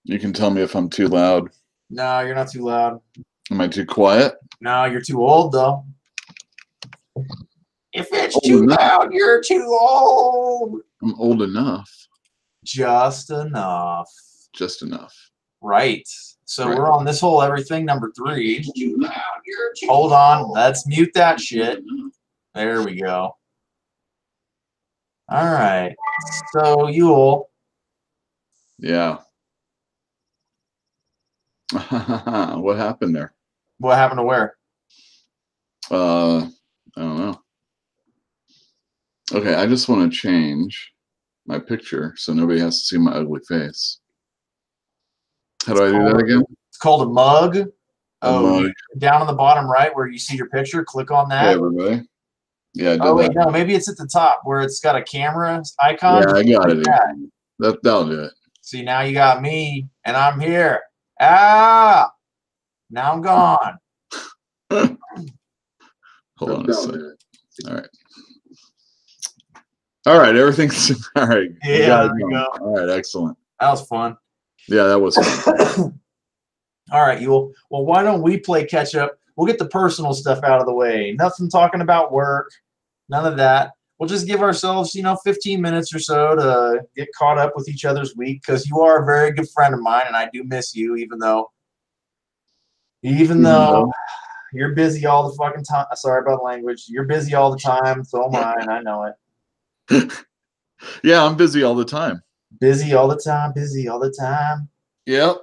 You can tell me if I'm too loud. No, you're not too loud. Am I too quiet? No, you're too old, though. If it's Old too enough. loud, you're too old. I'm old enough. Just enough. Just enough. Right. So Right. we're on this whole everything number 3. Hold on. Let's mute that shit. There we go. All right. So, Yul. Yeah. What happened there? What happened to where? I don't know. Okay, I just want to change my picture so nobody has to see my ugly face. How do I do that again? It's called a mug. A mug. Down on the bottom right where you see your picture, click on that. Hey, everybody. Yeah, I did oh, wait, that. no, maybe it's at the top where it's got a camera icon. Yeah, I got it. That'll do it. See, now you got me, and I'm here. Ah! Now I'm gone. Hold on a second. All right. All right, everything's all right. Yeah, there you go. All right, excellent. That was fun. Yeah, that was fun. All right, Yul. Well, why don't we play catch up? We'll get the personal stuff out of the way. Nothing talking about work. None of that. We'll just give ourselves, 15 minutes or so to get caught up with each other's week, because you are a very good friend of mine, and I do miss you, even though you're busy all the fucking time. Sorry about language. You're busy all the time. So am I, and I know it. Yeah, I'm busy all the time. Busy all the time. Busy all the time. Yep.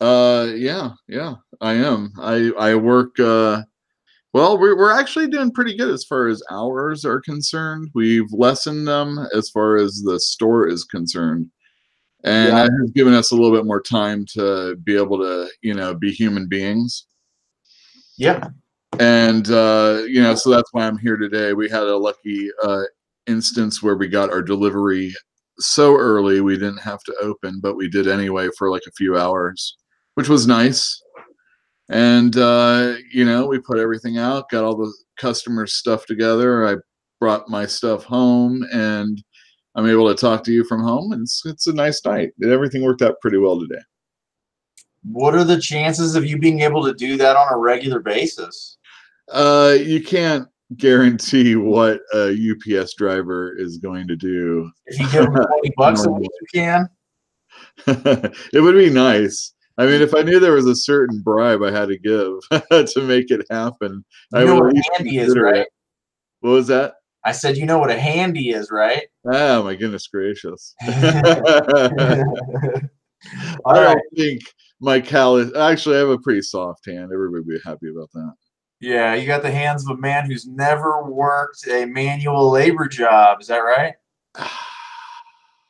Yeah, I am. I work. Well, we're actually doing pretty good as far as hours are concerned. We've lessened them as far as the store is concerned. And that has given us a little bit more time to be able to, be human beings. Yeah. And, so that's why I'm here today. We had a lucky instance where we got our delivery so early we didn't have to open, but we did anyway for like a few hours, which was nice. And, we put everything out, got all the customers' stuff together. I brought my stuff home, and I'm able to talk to you from home, and it's a nice night. Everything worked out pretty well today. What are the chances of you being able to do that on a regular basis? You can't guarantee what a UPS driver is going to do. If you give them $20 a week, you can. It would be nice. I mean, if I knew there was a certain bribe I had to give to make it happen, I would what a handy is, right? What was that? I said, you know what a handy is, right? Oh, my goodness gracious. All right. Think my callus. Actually, I have a pretty soft hand. Everybody would be happy about that. Yeah, you got the hands of a man who's never worked a manual labor job. Is that right?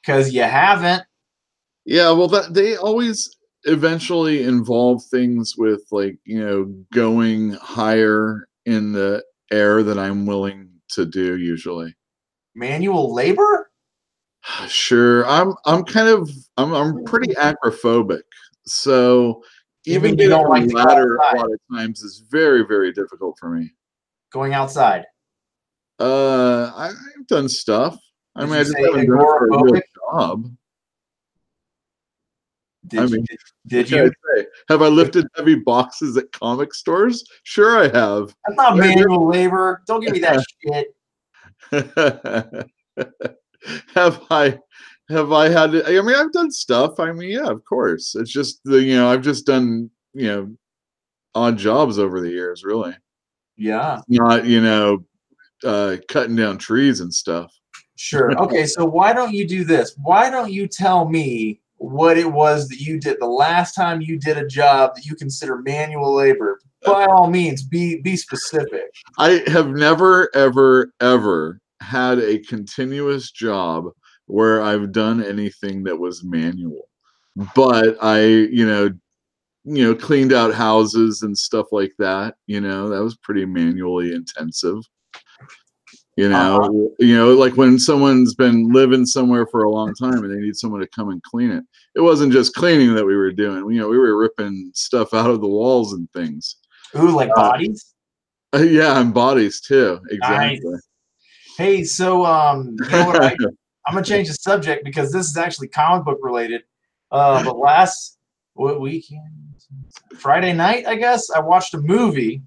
Because you haven't. Yeah, well, they always eventually involve things with, like, going higher in the air than I'm willing to do usually. Manual labor? Sure. I'm pretty acrophobic. So even getting on a ladder a lot of times is very, very difficult for me. Going outside? I've done stuff. I mean, I just haven't done it for a real job. Did you? Have I lifted heavy boxes at comic stores? Sure, I have. That's not manual labor. Don't give me that shit. Have I had to, I mean, I've done stuff. I mean, yeah, of course. It's just I've just done, odd jobs over the years, really. Yeah. Not, cutting down trees and stuff. Sure. Okay, so why don't you do this? Why don't you tell me what it was that you did the last time you did a job that you consider manual labor? By all means, be specific. I have never, ever, ever had a continuous job where I've done anything that was manual, but I, cleaned out houses and stuff like that. That was pretty manually intensive. Like when someone's been living somewhere for a long time and they need someone to come and clean it. It wasn't just cleaning that we were doing. We were ripping stuff out of the walls and things. Ooh, like bodies? Yeah, and bodies too. Exactly. Nice. Hey, so you know what? I'm gonna change the subject because this is actually comic book related. But what weekend? Friday night, I guess, I watched a movie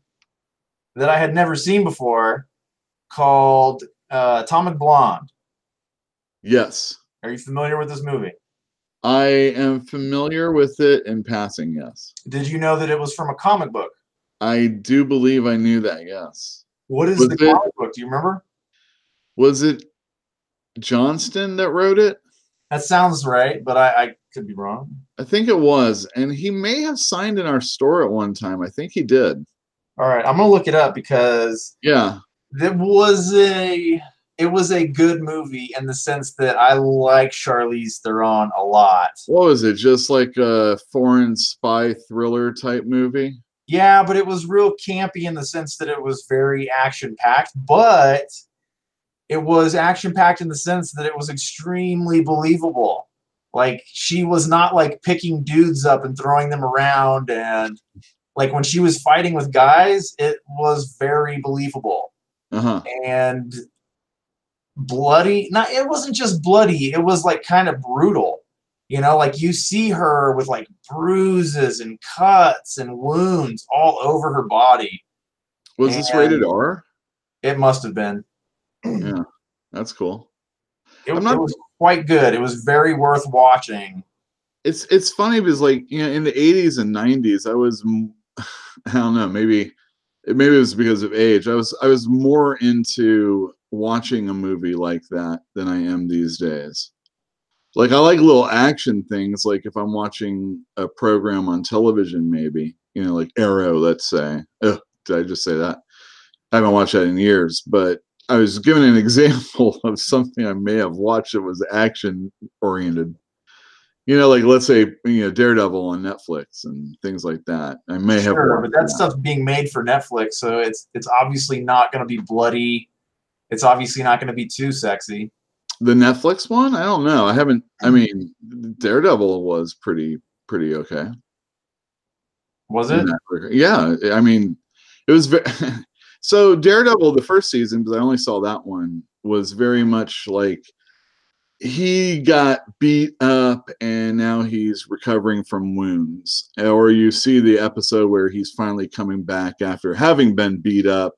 that I had never seen before called Atomic Blonde. Yes. Are you familiar with this movie? I am familiar with it in passing, yes. Did you know that it was from a comic book? I do believe I knew that, yes. What is Was the it comic book? Do you remember? was it Johnston that wrote it? That sounds right, but I could be wrong. I think it was, and he may have signed in our store at one time. I think he did. All right, I'm gonna look it up because Yeah. it was a good movie in the sense that I like Charlize Theron a lot. What was it? Just like a foreign spy thriller type movie? Yeah, but it was real campy in the sense that it was very action packed, but it was action packed in the sense that it was extremely believable. Like she was not like picking dudes up and throwing them around, and like when she was fighting with guys, it was very believable Uh-huh. and bloody. Not it wasn't just bloody, it was like kind of brutal. You know, like you see her with like bruises and cuts and wounds all over her body. Was this rated And R? it must have been. Yeah. That's cool. It I'm not was quite good. It was very worth watching. it's funny because like, you know, in the 80s and 90s I don't know, maybe it was because of age. I was more into watching a movie like that than I am these days. Like I like little action things, like if I'm watching a program on television, maybe, you know, like Arrow, let's say. Ugh, did I just say that? I haven't watched that in years, but I was given an example of something I may have watched that was action oriented. You know, like let's say, you know, Daredevil on Netflix and things like that. I may have Sure, watched but that that. stuff's being made for Netflix, so it's obviously not going to be bloody. It's obviously not going to be too sexy. The Netflix one? I don't know. I haven't. I mean, Daredevil was pretty okay. Was In it? that regard. Yeah, I mean, it was very. So Daredevil, the first season, because I only saw that one, was very much like he got beat up and now he's recovering from wounds. Or you see the episode where he's finally coming back after having been beat up,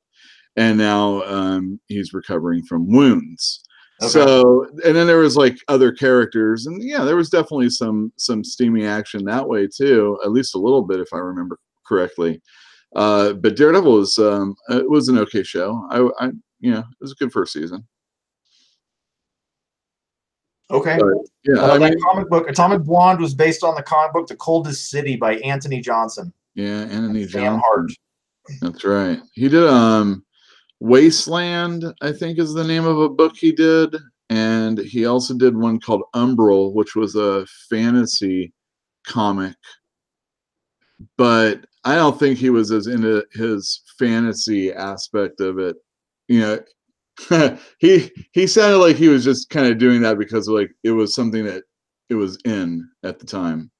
and now he's recovering from wounds. Okay. So, and then there was like other characters, and yeah, there was definitely some steamy action that way too, at least a little bit if I remember correctly. But Daredevil was it was an okay show. I you know, it was a good first season. Okay. But yeah, I That mean, comic book, Atomic Blonde, was based on the comic book The Coldest City by Anthony Johnson yeah, Anthony and Sam Hart. Johnson. That's right. He did Wasteland, I think is the name of a book he did, and he also did one called Umbral, which was a fantasy comic. But I don't think he was as into his fantasy aspect of it. You know, he sounded like he was just kind of doing that because like it was something that it was in at the time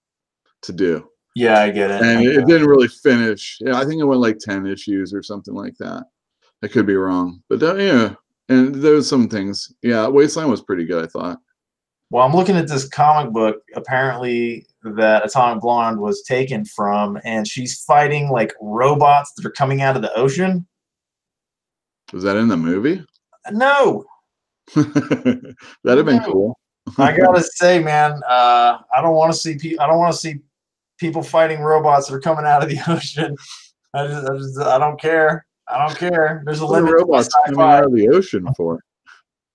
to do. Yeah, I get it. And it didn't really finish. Yeah, I think it went like 10 issues or something like that. I could be wrong, but yeah, and there was some things. Yeah, Wasteland was pretty good, I thought. Well, I'm looking at this comic book, apparently, that Atomic Blonde was taken from, and she's fighting like robots that are coming out of the ocean. Was that in the movie? No. That'd have been cool. I gotta say, man, I don't want to see people fighting robots that are coming out of the ocean. I don't care. I don't care. There's a What are limit. robots coming out of the ocean for?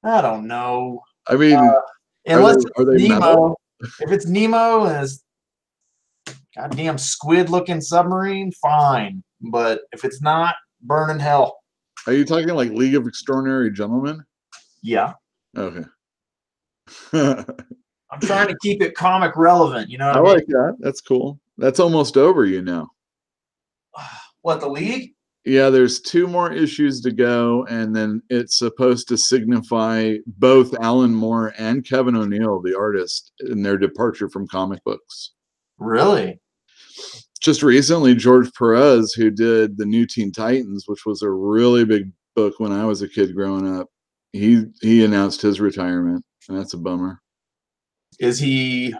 I don't know. I mean, Unless are they Nemo. metal? If it's Nemo and it's goddamn squid-looking submarine, fine. But if it's not, burn in hell. Are you talking like League of Extraordinary Gentlemen? Yeah. Okay. I'm trying to keep it comic relevant. You know what I mean? like that. That's cool. That's almost over, you know. What, the League? Yeah, there's 2 more issues to go, and then it's supposed to signify both Alan Moore and Kevin O'Neill, the artist, in their departure from comic books. Really? Just recently, George Perez, who did the New Teen Titans, which was a really big book when I was a kid growing up, he announced his retirement, and that's a bummer. Is he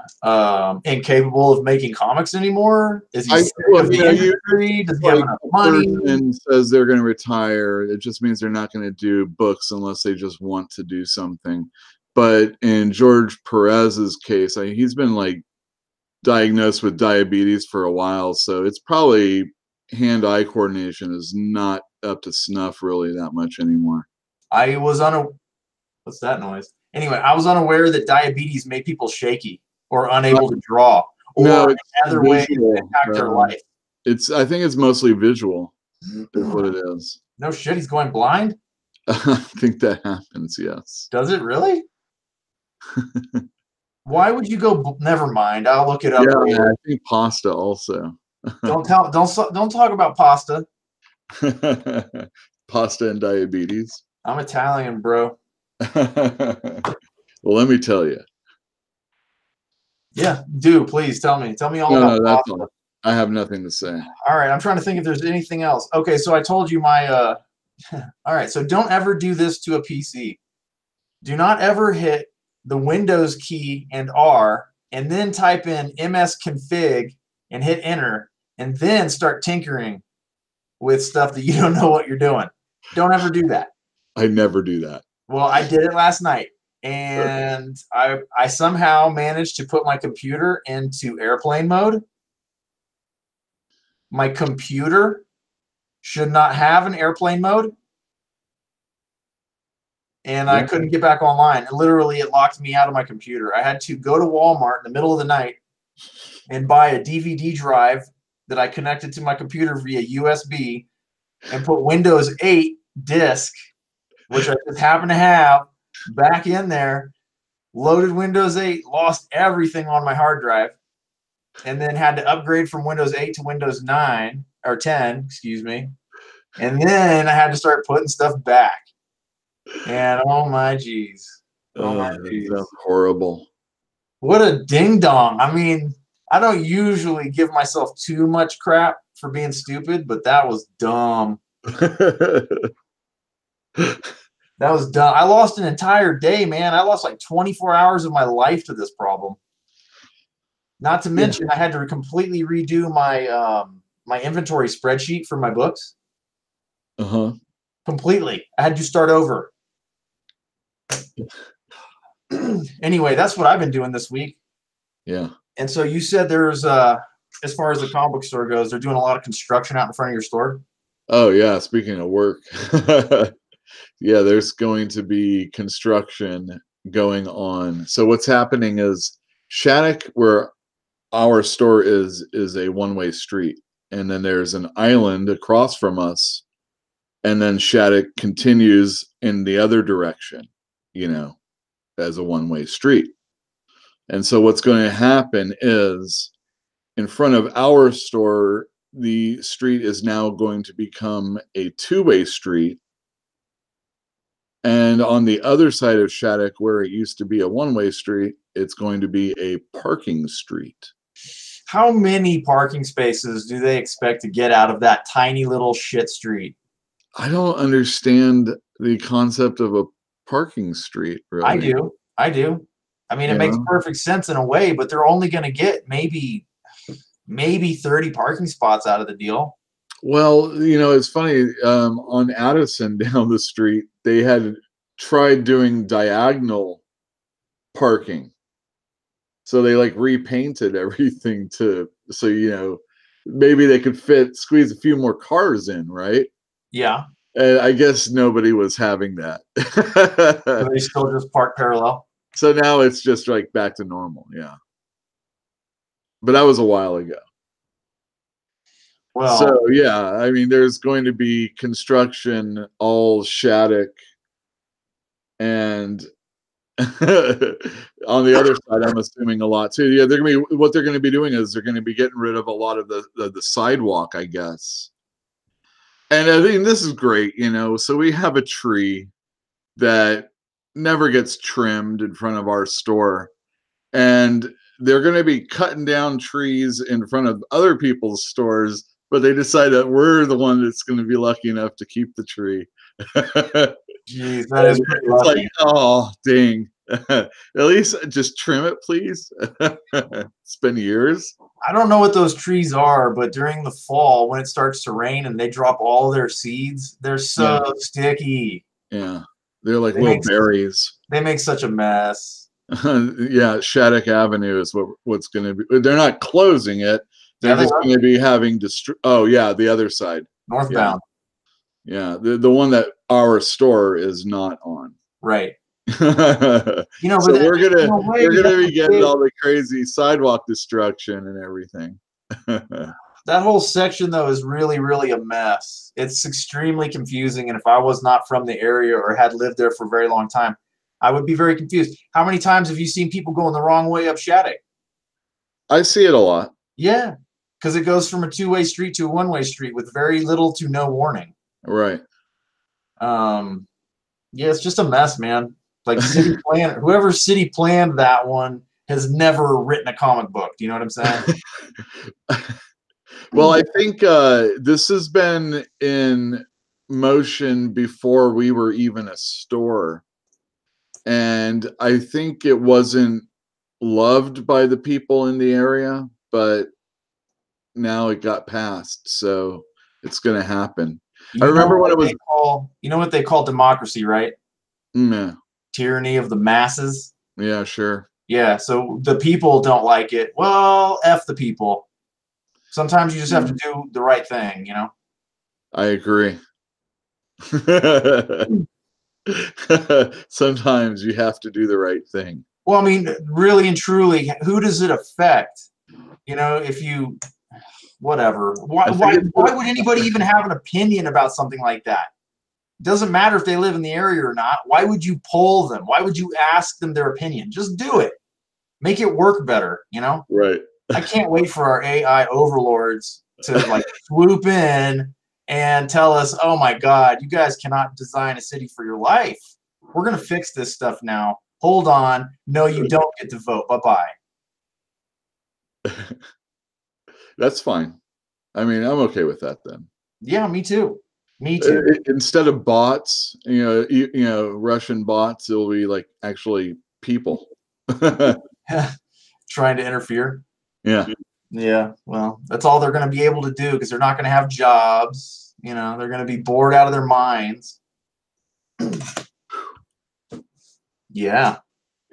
incapable of making comics anymore? Is he sick well, of the you know, industry? Does he have like enough a money? person says they're going to retire, it just means they're not going to do books unless they just want to do something. But in George Perez's case, he's been like diagnosed with diabetes for a while, so it's probably hand-eye coordination is not up to snuff really that much anymore. I was what's that noise? Anyway, I was unaware that diabetes made people shaky or unable to draw, or No, in it's other ways visual. impact their life. I think it's mostly visual is what it is. No shit, he's going blind? I think that happens, yes. Does it really? Why would you go? Never mind. I'll look it up. Yeah, I think pasta also. Don't talk about pasta. Pasta and diabetes. I'm Italian, bro. Well, let me tell you. Yeah, do please tell me. Tell me all about No, that's pasta. all. I have nothing to say. All right, I'm trying to think if there's anything else. Okay, so I told you my all right, so don't ever do this to a PC. Do not ever hit the Windows key and R and then type in msconfig and hit enter and then start tinkering with stuff that you don't know what you're doing. Don't ever do that. I never do that. Well, I did it last night, and I somehow managed to put my computer into airplane mode. My computer should not have an airplane mode, and I couldn't get back online. And literally, it locked me out of my computer. I had to go to Walmart in the middle of the night and buy a DVD drive that I connected to my computer via USB and put Windows 8 disk, which I just happen to have, back in there, loaded Windows 8, lost everything on my hard drive, and then had to upgrade from Windows 8 to Windows 9 or 10, excuse me. And then I had to start putting stuff back. And oh my geez. Oh my geez. That's horrible. What a ding dong. I mean, I don't usually give myself too much crap for being stupid, but that was dumb. That was dumb. I lost an entire day, man. I lost like 24 hours of my life to this problem. Not to mention, I had to completely redo my my inventory spreadsheet for my books. Completely. I had to start over. Anyway, that's what I've been doing this week. Yeah. And so you said there's as far as the comic book store goes, they're doing a lot of construction out in front of your store. Oh yeah, speaking of work. Yeah, there's going to be construction going on. So what's happening is Shattuck, where our store is a one-way street, and then there's an island across from us, and then Shattuck continues in the other direction, you know, as a one-way street. And so what's going to happen is in front of our store, the street is now going to become a two-way street. And on the other side of Shattuck, where it used to be a one-way street, it's going to be a parking street. How many parking spaces do they expect to get out of that tiny little shit street? I don't understand the concept of a parking street, really. I do. I mean, it makes perfect sense in a way, but they're only going to get maybe 30 parking spots out of the deal. Well, you know, it's funny. On Addison down the street, they had tried doing diagonal parking. So they like repainted everything so, you know, maybe they could squeeze a few more cars in, right? Yeah. And I guess nobody was having that. So they still just park parallel. So now it's just like back to normal. Yeah. But that was a while ago. Well, so yeah, I mean, there's going to be construction all Shattuck, and on the other side, I'm assuming a lot too. Yeah, what they're going to be doing is they're going to be getting rid of a lot of the sidewalk, I guess. And I think this is great, you know. So we have a tree that never gets trimmed in front of our store, and they're going to be cutting down trees in front of other people's stores. But they decide that we're the one that's going to be lucky enough to keep the tree. Jeez, that is pretty lucky. Like, oh, dang. At least just trim it, please. It's been years. I don't know what those trees are, but during the fall, when it starts to rain and they drop all their seeds, they're Yeah, so sticky. yeah. They're like They little make berries. they make such a mess. Yeah, Shattuck Avenue is what's going to be. They're not closing it. Yeah, They're they just are going to be having oh yeah, the other side. Yeah, northbound. yeah. The one that our store is not on. Right. So You know, but in a way, we're gonna be getting that all the crazy sidewalk destruction and everything. whole section though is really, really a mess. It's extremely confusing, and if I was not from the area or had lived there for a very long time, I would be very confused. How many times have you seen people going the wrong way up Shattuck? I see it a lot. Yeah, because it goes from a two-way street to a one-way street with very little to no warning. Right. Um, yeah, it's just a mess, man. Like city planner, whoever city planned that one has never written a comic book. Do you know what I'm saying? Well, I think this has been in motion before we were even a store. And I think it wasn't loved by the people in the area, but now it got passed. So it's going to happen. I remember when it was. You know what they call democracy, right? Yeah, Tyranny of the masses. yeah, sure. Yeah, so the people don't like it. Well, F the people. Sometimes you just have to do the right thing, you know? I agree. Sometimes you have to do the right thing. Well, I mean, really and truly, who does it affect? You know, if you, whatever. Why would anybody even have an opinion about something like that? It doesn't matter if they live in the area or not. Why would you poll them? Why would you ask them their opinion? Just do it. Make it work better, you know? Right. I can't wait for our AI overlords to like swoop in and tell us, oh my God, you guys cannot design a city for your life. We're going to fix this stuff now. Hold on. No, you don't get to vote. Bye-bye. That's fine. I mean, I'm okay with that then. Yeah, me too. Me too. Instead of bots, Russian bots, it'll be like actually people. Trying to interfere. Yeah. Yeah, well, that's all they're going to be able to do because they're not going to have jobs. You know, they're going to be bored out of their minds. Yeah.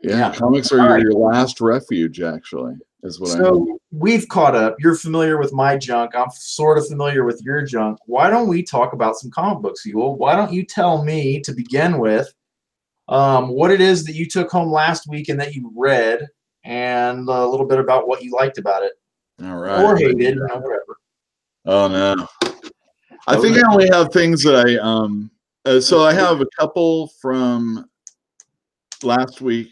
Yeah. Comics are your last refuge, actually, is what I mean. So we've caught up. You're familiar with my junk. I'm sort of familiar with your junk. Why don't we talk about some comic books, Yule? Why don't you tell me to begin with what it is that you took home last week and that you read, and a little bit about what you liked about it. All right. Or hated, you know, whatever. Oh no. I think I only have things that so I have a couple from last week,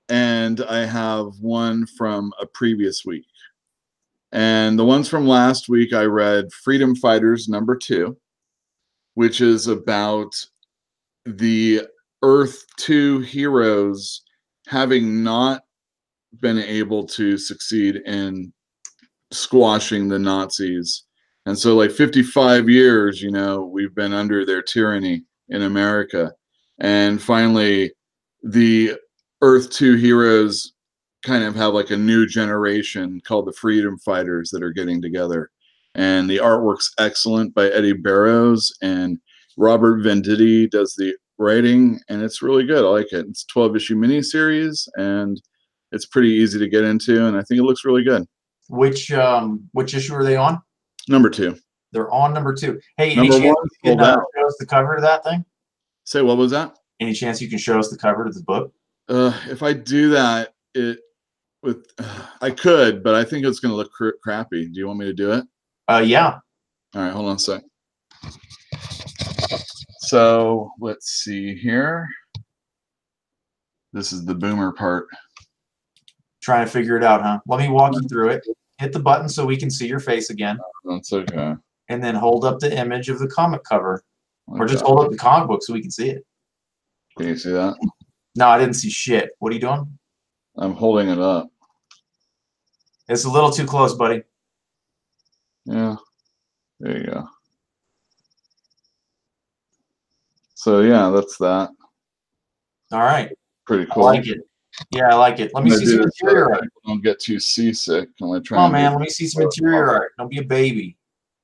and I have one from a previous week. And the ones from last week, I read Freedom Fighters #2, which is about the Earth 2 heroes having not been able to succeed in squashing the Nazis. And so like 55 years, we've been under their tyranny in America. And finally, the Earth 2 heroes kind of have like a new generation called the Freedom Fighters that are getting together. And the artwork's excellent by Eddie Barrows, and Robert Venditti does the writing, and it's really good. I like it. It's a 12-issue miniseries, and it's pretty easy to get into, and I think it looks really good. Which issue are they on? #2. They're on #2. Hey, any chance you can show us the cover to that thing? Say, what was that? Any chance you can show us the cover to the book? If I do that, I could, but I think it's going to look crappy. Do you want me to do it? Yeah. All right, hold on a sec. So let's see here. This is the boomer part. Trying to figure it out, huh? Let me walk you through it. Hit the button so we can see your face again. That's okay. And then hold up the image of the comic cover. Okay. Or just hold up the comic book so we can see it. Can you see that? No, I didn't see shit. What are you doing? I'm holding it up. It's a little too close, buddy. Yeah. There you go. So yeah, that's that. All right. Pretty I cool. like it. Yeah, I like it. Let me see some interior art. People don't get too seasick. I'm gonna try. Come on, man. Let me see some interior art. Don't be a baby.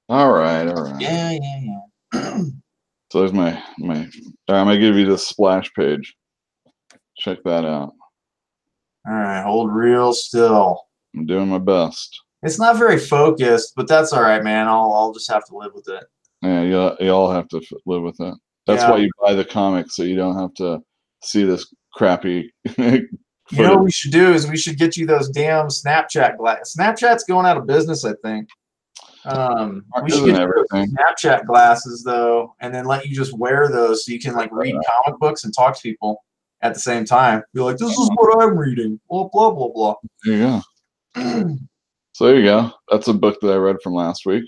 All right, all right. Yeah, yeah, yeah. So there's my. I'm gonna give you the splash page. Check that out. All right, hold real still. I'm doing my best. It's not very focused, but that's all right, man. I'll just have to live with it. Yeah, you all have to live with it. That's Yeah. why you buy the comics, so you don't have to see this crappy. You know what we should do is we should get you those damn Snapchat glasses. Snapchat's going out of business, I think. We should get you those Snapchat glasses though, and then let you just wear those so you can like read comic books and talk to people at the same time. Be like, this is what I'm reading. Blah blah blah blah. There you go. So there you go. That's a book that I read from last week.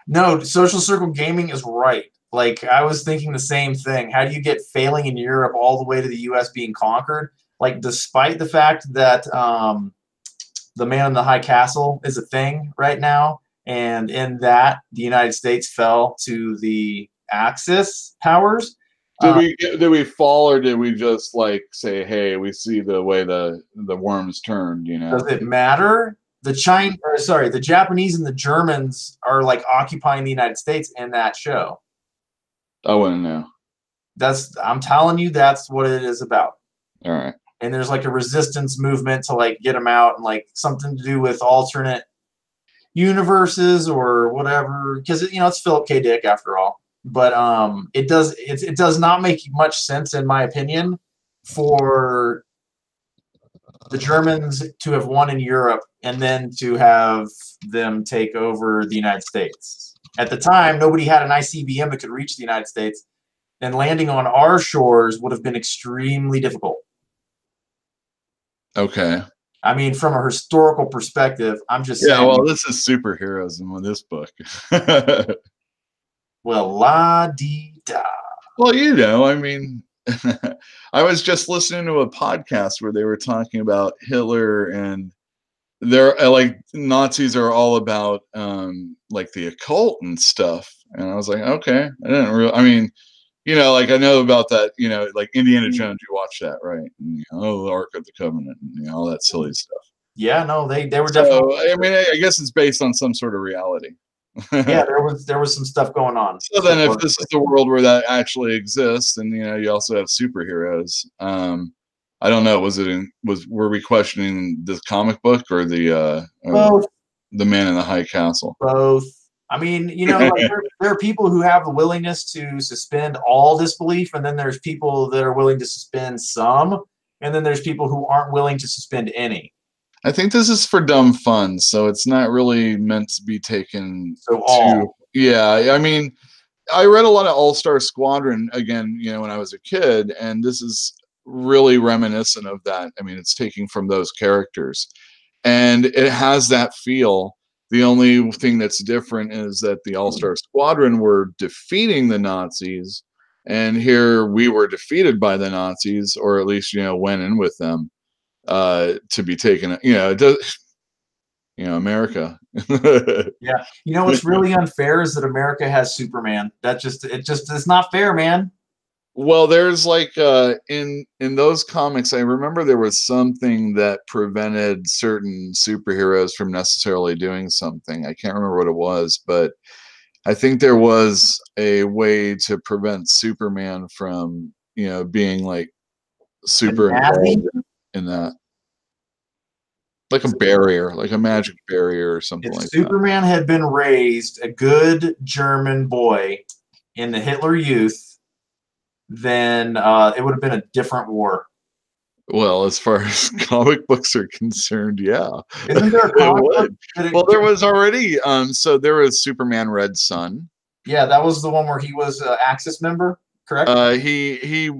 No, Social Circle Gaming is right. Like I was thinking the same thing. How do you get failing in Europe all the way to the U.S. being conquered? Like, despite the fact that the Man in the High Castle is a thing right now, and in that the United States fell to the Axis powers. Did we fall, or did we just like say, hey, we see the way the worms turned? You know, does it matter? The Japanese and the Germans are like occupying the United States in that show. I wouldn't know. I'm telling you, that's what it is about. All right. And there's like a resistance movement to like get them out, and like something to do with alternate universes or whatever, because it's Philip K. Dick after all. But it does not make much sense, in my opinion, for the Germans to have won in Europe and then to have them take over the United States. At the time, nobody had an ICBM that could reach the United States, and landing on our shores would have been extremely difficult. Okay. I mean, from a historical perspective, I'm just saying. Yeah, well, this is superheroes in this book. Well, la-dee-da. Well, I mean, I was just listening to a podcast where they were talking about Hitler, and they're like, Nazis are all about like the occult and stuff. And I was like, okay, I didn't really, I mean, like I know about that, like Indiana Jones, you watch that, right? And, the Ark of the Covenant, and all that silly stuff. Yeah, no, they were definitely. I mean, I guess it's based on some sort of reality. Yeah, there was some stuff going on. So then, if this is the world where that actually exists, and you also have superheroes. I don't know. Were we questioning the comic book or the Man in the High Castle? Both. I mean, like there are people who have the willingness to suspend all disbelief, and then there's people that are willing to suspend some, and then there's people who aren't willing to suspend any. I think this is for dumb fun, so it's not really meant to be taken. Yeah, I mean, I read a lot of All-Star Squadron again, when I was a kid, and this is really reminiscent of that. I mean, it's taking from those characters, and it has that feel. The only thing that's different is that the All-Star Squadron were defeating the Nazis, and here we were defeated by the Nazis, or at least went in with them to be taken. It does. America. Yeah. What's really unfair is that America has Superman. It's not fair, man. Well, there's like in those comics, I remember there was something that prevented certain superheroes from necessarily doing something. I can't remember what it was, but I think there was a way to prevent Superman from, being like super involved in that. Like a barrier, like a magic barrier or something like that. If Superman had been raised a good German boy in the Hitler Youth, then it would have been a different war. Well, as far as comic books are concerned, yeah. Isn't there a comic book? Well, there was already, so there was Superman Red Sun. Yeah, that was the one where he was an Axis member, correct? He's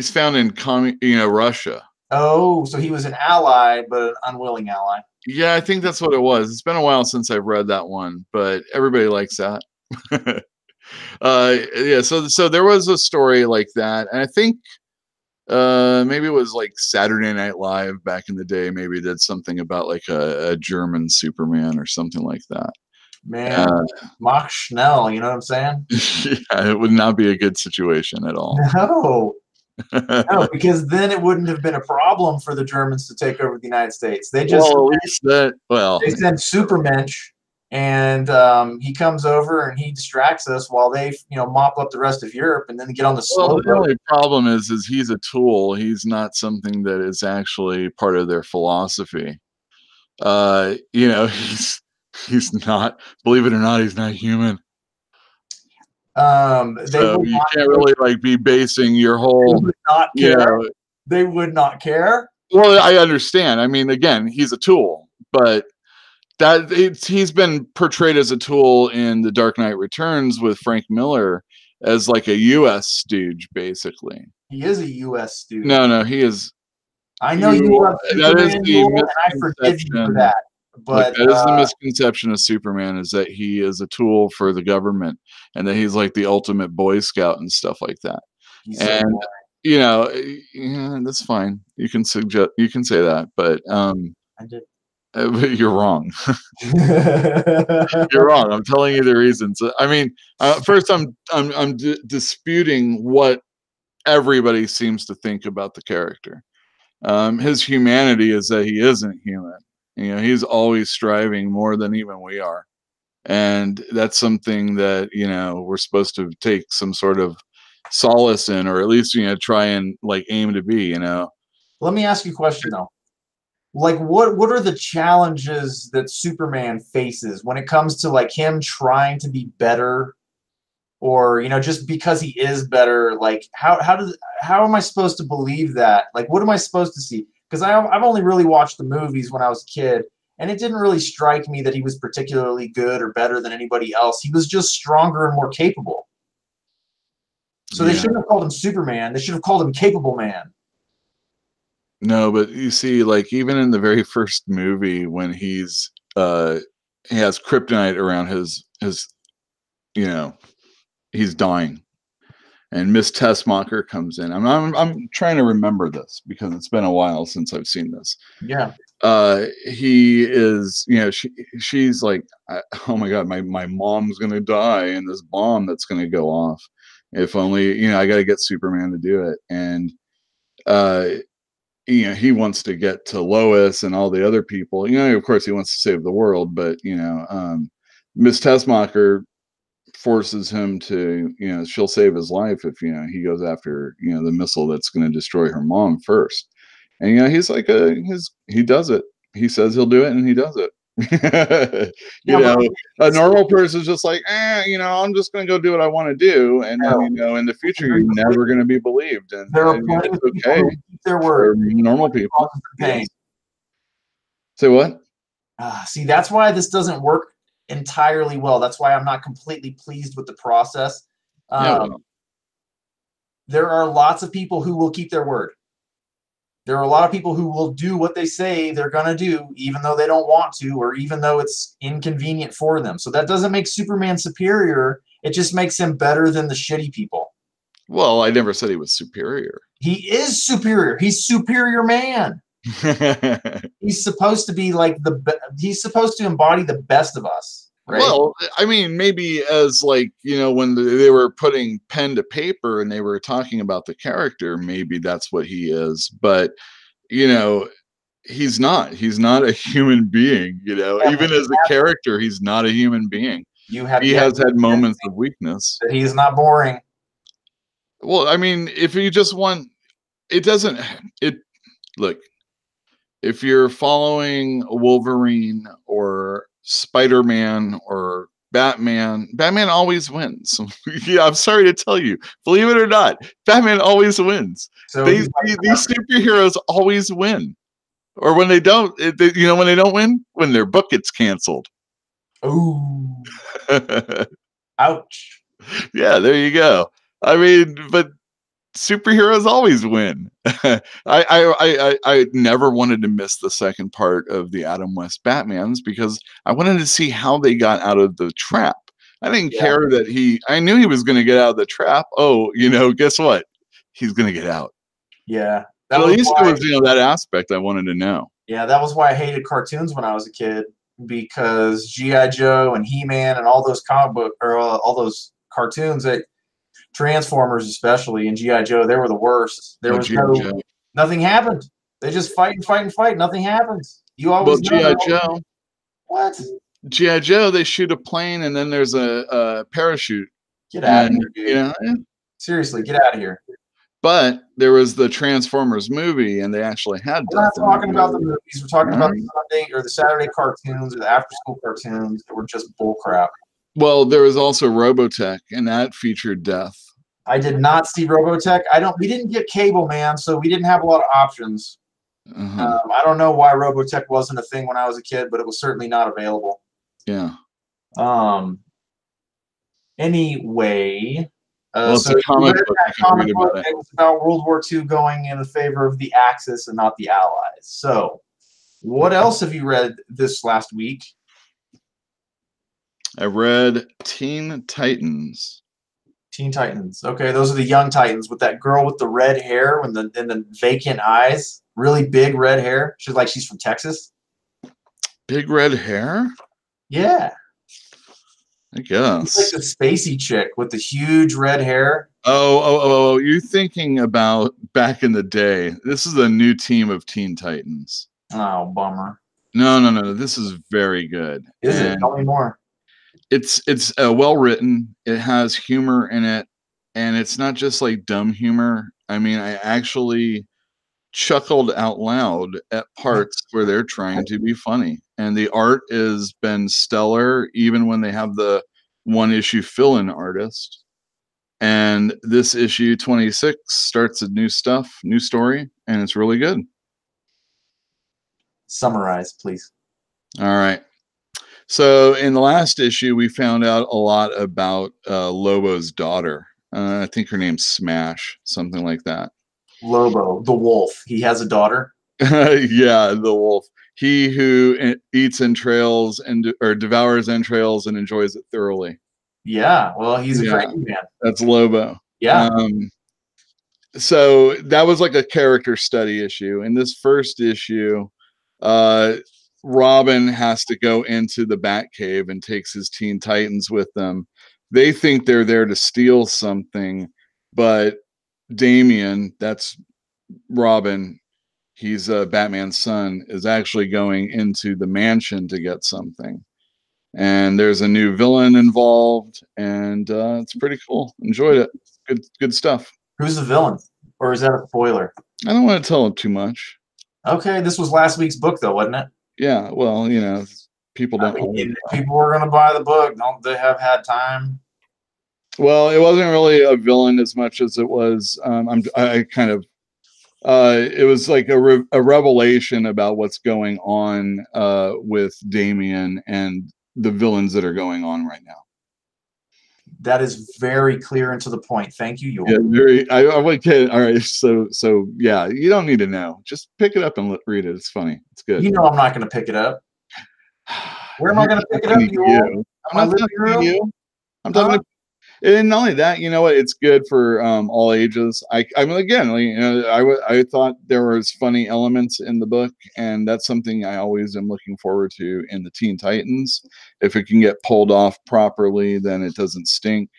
found in Russia. Oh, so he was an ally, but an unwilling ally. Yeah, I think that's what it was. It's been a while since I've read that one, but everybody likes that. Yeah, so there was a story like that, and I think maybe it was like Saturday Night Live back in the day. Maybe did something about like a German Superman or something like that. Man, Mach Schnell, you know what I'm saying? Yeah, it would not be a good situation at all. No. No, because then it wouldn't have been a problem for the Germans to take over the United States. They just Well, at least that. Well, they send Supermensch, and he comes over and he distracts us while they mop up the rest of Europe, and then they get on the slow the boat. only problem is he's a tool. He's not something that is actually part of their philosophy. He's not. Believe it or not, he's not human. So you can't really like be basing your whole. They would not care. They would not care. Well, I understand. I mean, again, he's a tool, but he's been portrayed as a tool in The Dark Knight Returns with Frank Miller as like a U.S. stooge, basically. He is a U.S. stooge. No, he is. I know you love Superman, that is the I forgive you for that. But that is the misconception of Superman, is that he is a tool for the government and that he's like the ultimate Boy Scout and stuff like that. And yeah, that's fine. You can say that, but I did. You're wrong. You're wrong. I'm telling you the reasons. I mean, first, I'm disputing what everybody seems to think about the character. His humanity is that he isn't human. He's always striving more than even we are, and that's something that we're supposed to take some sort of solace in, or at least try and like aim to be. Let me ask you a question though. Like, what are the challenges that Superman faces when it comes to like him trying to be better, or just because he is better? Like, how am I supposed to believe that? Like, what am I supposed to see? Because I've only really watched the movies when I was a kid, and it didn't really strike me that he was particularly good or better than anybody else. He was just stronger and more capable. So they shouldn't have called him Superman. They should have called him Capable Man. No, but you see, like even in the very first movie, when he has kryptonite around his he's dying, and Miss Tessmacher comes in. I'm trying to remember this because it's been a while since I've seen this. Yeah. He is, she's like, oh my God, my mom's gonna die in this bomb that's gonna go off. If only, I got to get Superman to do it. And he wants to get to Lois and all the other people. Of course, he wants to save the world, but Miss Tessmacher forces him to, she'll save his life if he goes after the missile that's going to destroy her mom first. And he's like he does it. He says he'll do it, and he does it. A normal person's just like, I'm just going to go do what I want to do, and then, in the future you're never going to be believed, and it's okay. Their word. Normal people. Yes. Say what? See, that's why this doesn't work entirely well. That's why I'm not completely pleased with the process. There are lots of people who will keep their word. There are a lot of people who will do what they say they're going to do, even though they don't want to, or even though it's inconvenient for them. So that doesn't make Superman superior. It just makes him better than the shitty people. Well, I never said he was superior. He is superior. He's Superior Man. He's supposed to be like he's supposed to embody the best of us. Right? Well, I mean, maybe as like, when they were putting pen to paper and they were talking about the character, maybe that's what he is. But, he's not a human being, even as a character, he's not a human being. He has had moments of weakness. He's not boring. Well, I mean, if you just want, look, if you're following Wolverine or Spider-Man or Batman always wins. Yeah, I'm sorry to tell you. Believe it or not, Batman always wins. So these superheroes always win. Or when they don't, when they don't win, when their book gets canceled. Ooh. Ouch. Yeah, there you go. I mean, but superheroes always win. I never wanted to miss the second part of the Adam West Batmans because I wanted to see how they got out of the trap. I didn't care that I knew he was going to get out of the trap. Oh, guess what? He's going to get out. Yeah. At least it was, that aspect I wanted to know. Yeah, that was why I hated cartoons when I was a kid. because G.I. Joe and He-Man and all those comic book or all those cartoons that Transformers especially and G.I. Joe, they were the worst. There was nothing happened. They just fight and fight and fight. Nothing happens. You always know. G.I. Joe. What? G.I. Joe, they shoot a plane and then there's a parachute. Get out of here, dude. You know, seriously, get out of here. But there was the Transformers movie, and they actually had. We're not talking about the movies. We're talking about the Sunday or the Saturday cartoons or the after-school cartoons that were just bullcrap. Well, there was also Robotech, and that featured death. I did not see Robotech. We didn't get cable, man, so we didn't have a lot of options. I don't know why Robotech wasn't a thing when I was a kid, but it was certainly not available. Yeah. Anyway. It's a comic book. It was about World War II going in favor of the Axis and not the Allies. So, what else have you read this last week? I read Teen Titans. Teen Titans. Okay, those are the young Titans with that girl with the red hair and the vacant eyes, really big red hair. She's from Texas. Big red hair? Yeah. I guess. She's like the spacey chick with the huge red hair. Oh, you're thinking about back in the day. This is a new team of Teen Titans. Oh, bummer. No. This is very good. Is it? Tell me more. It's well written. It has humor in it, and it's not just like dumb humor. I mean, I actually chuckled out loud at parts where they're trying to be funny, and the art has been stellar even when they have the one issue fill-in artist. And this issue 26 starts a new story, and it's really good. Summarize, please. All right. So in the last issue, we found out a lot about Lobo's daughter. I think her name's Smash, something like that. Lobo, the wolf. He has a daughter? Yeah, the wolf. He who eats entrails or devours entrails and enjoys it thoroughly. Yeah, well, he's a crazy man. That's Lobo. Yeah. So that was like a character study issue. In this first issue, Robin has to go into the Batcave and takes his Teen Titans with them. They think they're there to steal something, but Damian, that's Robin, he's Batman's son, is actually going into the mansion to get something. And there's a new villain involved, and it's pretty cool. Enjoyed it. Good stuff. Who's the villain? Or is that a spoiler? I don't want to tell him too much. Okay, this was last week's book, though, wasn't it? Yeah, well, people don't. People were going to buy the book. Don't they have had time? Well, it wasn't really a villain as much as it was. It was like a revelation about what's going on with Damian and the villains that are going on right now. That is very clear and to the point. Thank you, Yul. Yeah, very. I'm like, okay, all right. So yeah, you don't need to know. Just pick it up and read it. It's funny. It's good. You know, I'm not going to pick it up. Where am I going to pick it up, Yul? I'm not talking to you. I'm talking to. And not only that, you know what? It's good for all ages. I mean, again, I thought there was funny elements in the book, and that's something I always am looking forward to in the Teen Titans. If it can get pulled off properly, then it doesn't stink.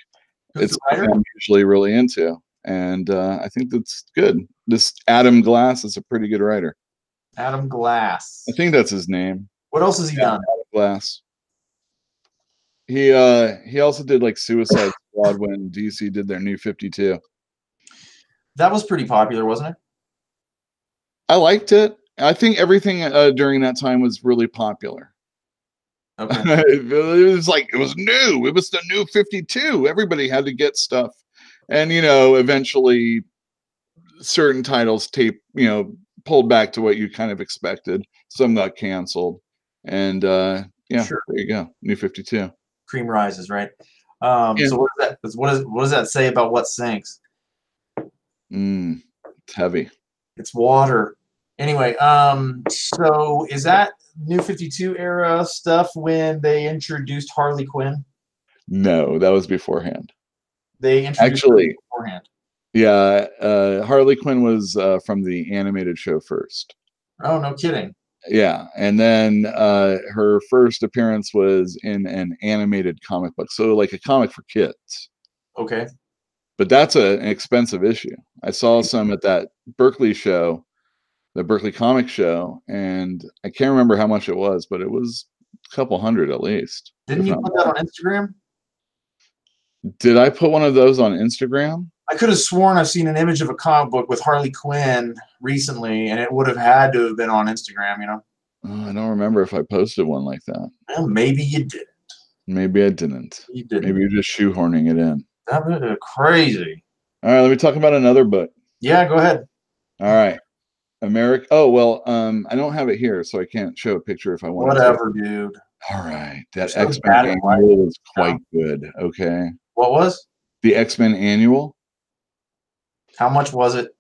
It's something I'm usually really into, and I think that's good. This Adam Glass is a pretty good writer. Adam Glass. I think that's his name. What else has he done? Adam Glass. He also did like Suicide Squad when DC did their New 52. That was pretty popular, wasn't it? I liked it. I think everything during that time was really popular. Okay. It was new. It was the New 52. Everybody had to get stuff, and eventually certain titles pulled back to what you kind of expected. Some got canceled, and sure. There you go, New 52. Cream rises, right? So what does that say about what sinks? It's heavy. It's water. Anyway, so is that New 52 era stuff when they introduced Harley Quinn? No, that was beforehand. They introduced her beforehand. Yeah, Harley Quinn was from the animated show first. Oh, no kidding. Yeah, and then her first appearance was in an animated comic book, so like a comic for kids. Okay. But that's an expensive issue. I saw some at that Berkeley show, the Berkeley Comic Show, and I can't remember how much it was, but it was a couple hundred at least, Didn't if you not put that more. on Instagram? Did I put one of those on Instagram? I could have sworn I've seen an image of a comic book with Harley Quinn recently, and it would have had to have been on Instagram, you know? Oh, I don't remember if I posted one like that. Well, maybe you did. Maybe I didn't. You didn't. Maybe you're just shoehorning it in. That was crazy. All right, let me talk about another book. Yeah, go ahead. All right. America. Oh, well, I don't have it here, so I can't show a picture if I wanted Whatever, dude. to. All right. That So X-Men bad at life Annual was now. quite good. Okay. What was? The X-Men Annual, How much was it?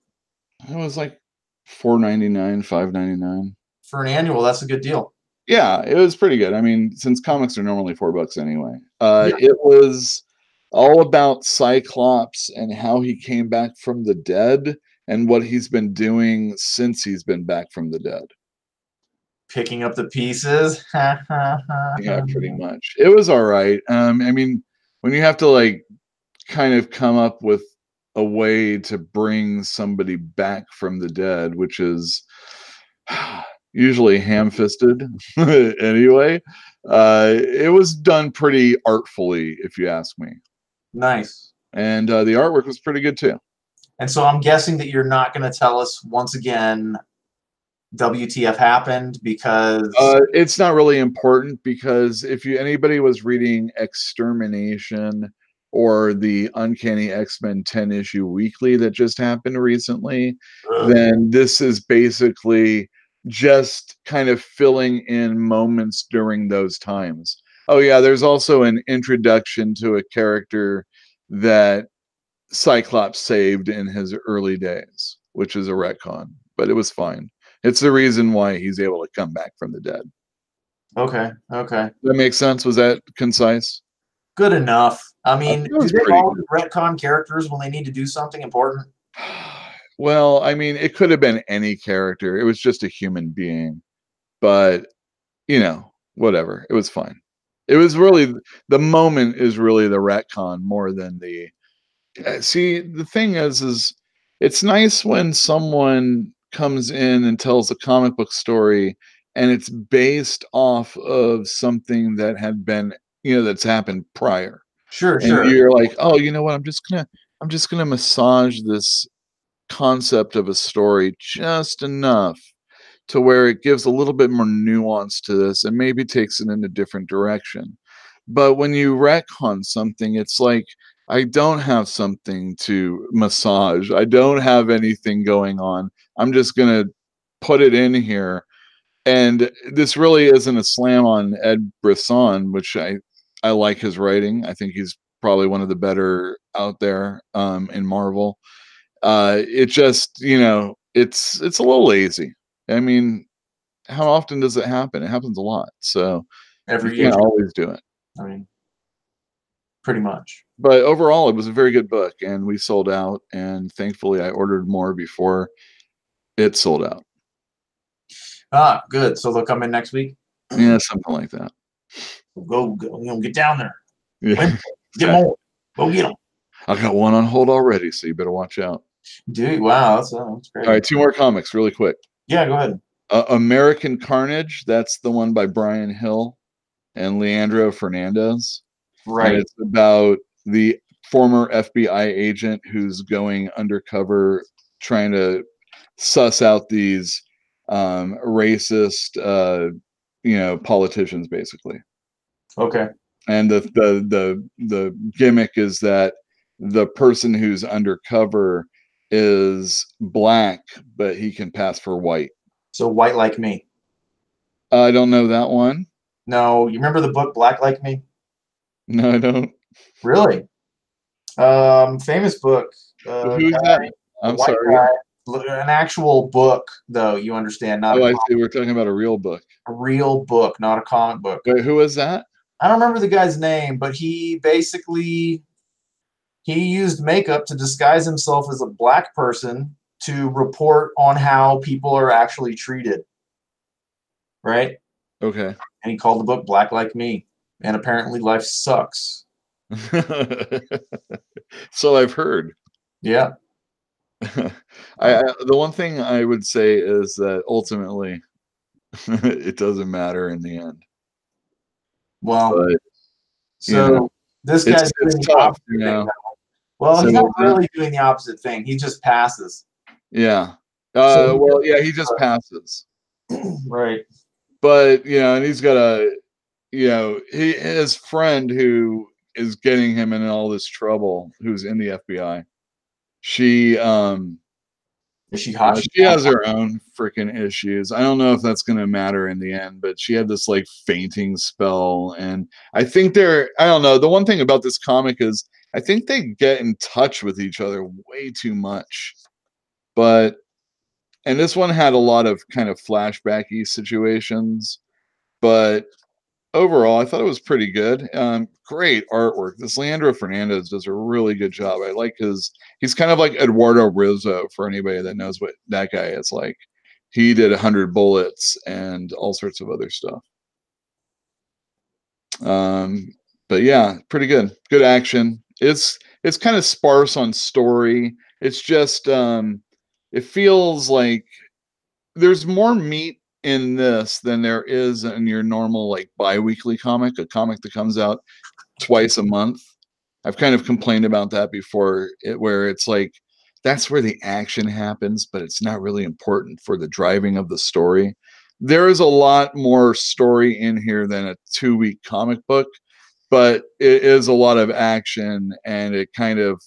it was like $4.99, $5.99. For an annual, that's a good deal. Yeah, it was pretty good. I mean, since comics are normally $4 anyway. Yeah. It was all about Cyclops and how he came back from the dead and what he's been doing since he's been back from the dead. Picking up the pieces. Yeah, pretty much. It was all right. I mean, when you have to like kind of come up with a way to bring somebody back from the dead, which is usually ham-fisted anyway, it was done pretty artfully, if you ask me. Nice. And the artwork was pretty good too. And so I'm guessing that you're not going to tell us once again WTF happened because it's not really important, because if anybody was reading Extermination or the Uncanny X-Men 10-issue weekly that just happened recently, then this is basically just kind of filling in moments during those times. Oh yeah, there's also an introduction to a character that Cyclops saved in his early days, which is a retcon, but it was fine. It's the reason why he's able to come back from the dead. Okay. That makes sense? Was that concise? Good enough. I mean, That was do they pretty always retcon characters when they need to do something important? Well, I mean, it could have been any character. It was just a human being. But, you know, whatever. It was fine. It was really, the moment is really the retcon more than the. See, the thing is it's nice when someone comes in and tells a comic book story and it's based off of something that had been, that's happened prior. Sure. And you're like, oh, you know what? I'm just gonna massage this concept of a story just enough to where it gives a little bit more nuance to this and maybe takes it in a different direction. But when you retcon something, it's like, I don't have something to massage. I don't have anything going on. I'm just gonna put it in here. And this really isn't a slam on Ed Brisson, which I like his writing. I think he's probably one of the better out there in Marvel. It just, it's a little lazy. I mean, how often does it happen? It happens a lot. So Every you can't issue. always do it. I mean, pretty much. But overall, it was a very good book, and we sold out. And thankfully, I ordered more before it sold out. Ah, good. So they'll come in next week. Yeah, something like that. Go, get down there. Yeah. Get more. Go get them. I got one on hold already, so you better watch out. Dude, wow, that's great. All right, 2 more comics really quick. Yeah, go ahead. American Carnage, that's the one by Brian Hill and Leandro Fernandez. Right. And it's about the former FBI agent who's going undercover trying to suss out these racist politicians, basically. Okay. And the gimmick is that the person who's undercover is black, but he can pass for white. So white like me. I don't know that one. No, you remember the book Black Like Me? No, I don't. Really? Famous book. Who's that? I'm sorry. Guy. An actual book, though, you understand. Not I see. We're talking about a real book. A real book, not a comic book. Wait, who is that? I don't remember the guy's name, but he basically used makeup to disguise himself as a black person to report on how people are actually treated. right? Okay. And he called the book Black Like Me. And apparently life sucks. So I've heard. Yeah. The one thing I would say is that ultimately it doesn't matter in the end. Well, But you know, so this guy's it's doing the tough, opposite you thing know. now. Well, So he's not really doing the opposite thing. He just passes. yeah. So Well, yeah, he just passes. right. But and he's got his friend who is getting him in all this trouble, who's in the FBI. She Is she hot? she has her own freaking issues. I don't know if that's going to matter in the end, but she had this like fainting spell. And I think I don't know. The one thing about this comic is I think they get in touch with each other way too much. And this one had a lot of kind of flashbacky situations, but overall, I thought it was pretty good. Great artwork. This Leandro Fernandez does a really good job. I like he's kind of like Eduardo Rizzo for anybody that knows what that guy is like. He did 100 Bullets and all sorts of other stuff. But yeah, pretty good. Good action. It's kind of sparse on story. It's just it feels like there's more meat in this than there is in your normal like bi-weekly comic, a comic that comes out twice a month. I've kind of complained about that before, where it's like that's where the action happens, but it's not really important for the driving of the story. There is a lot more story in here than a 2-week comic book, but it is a lot of action, and it kind of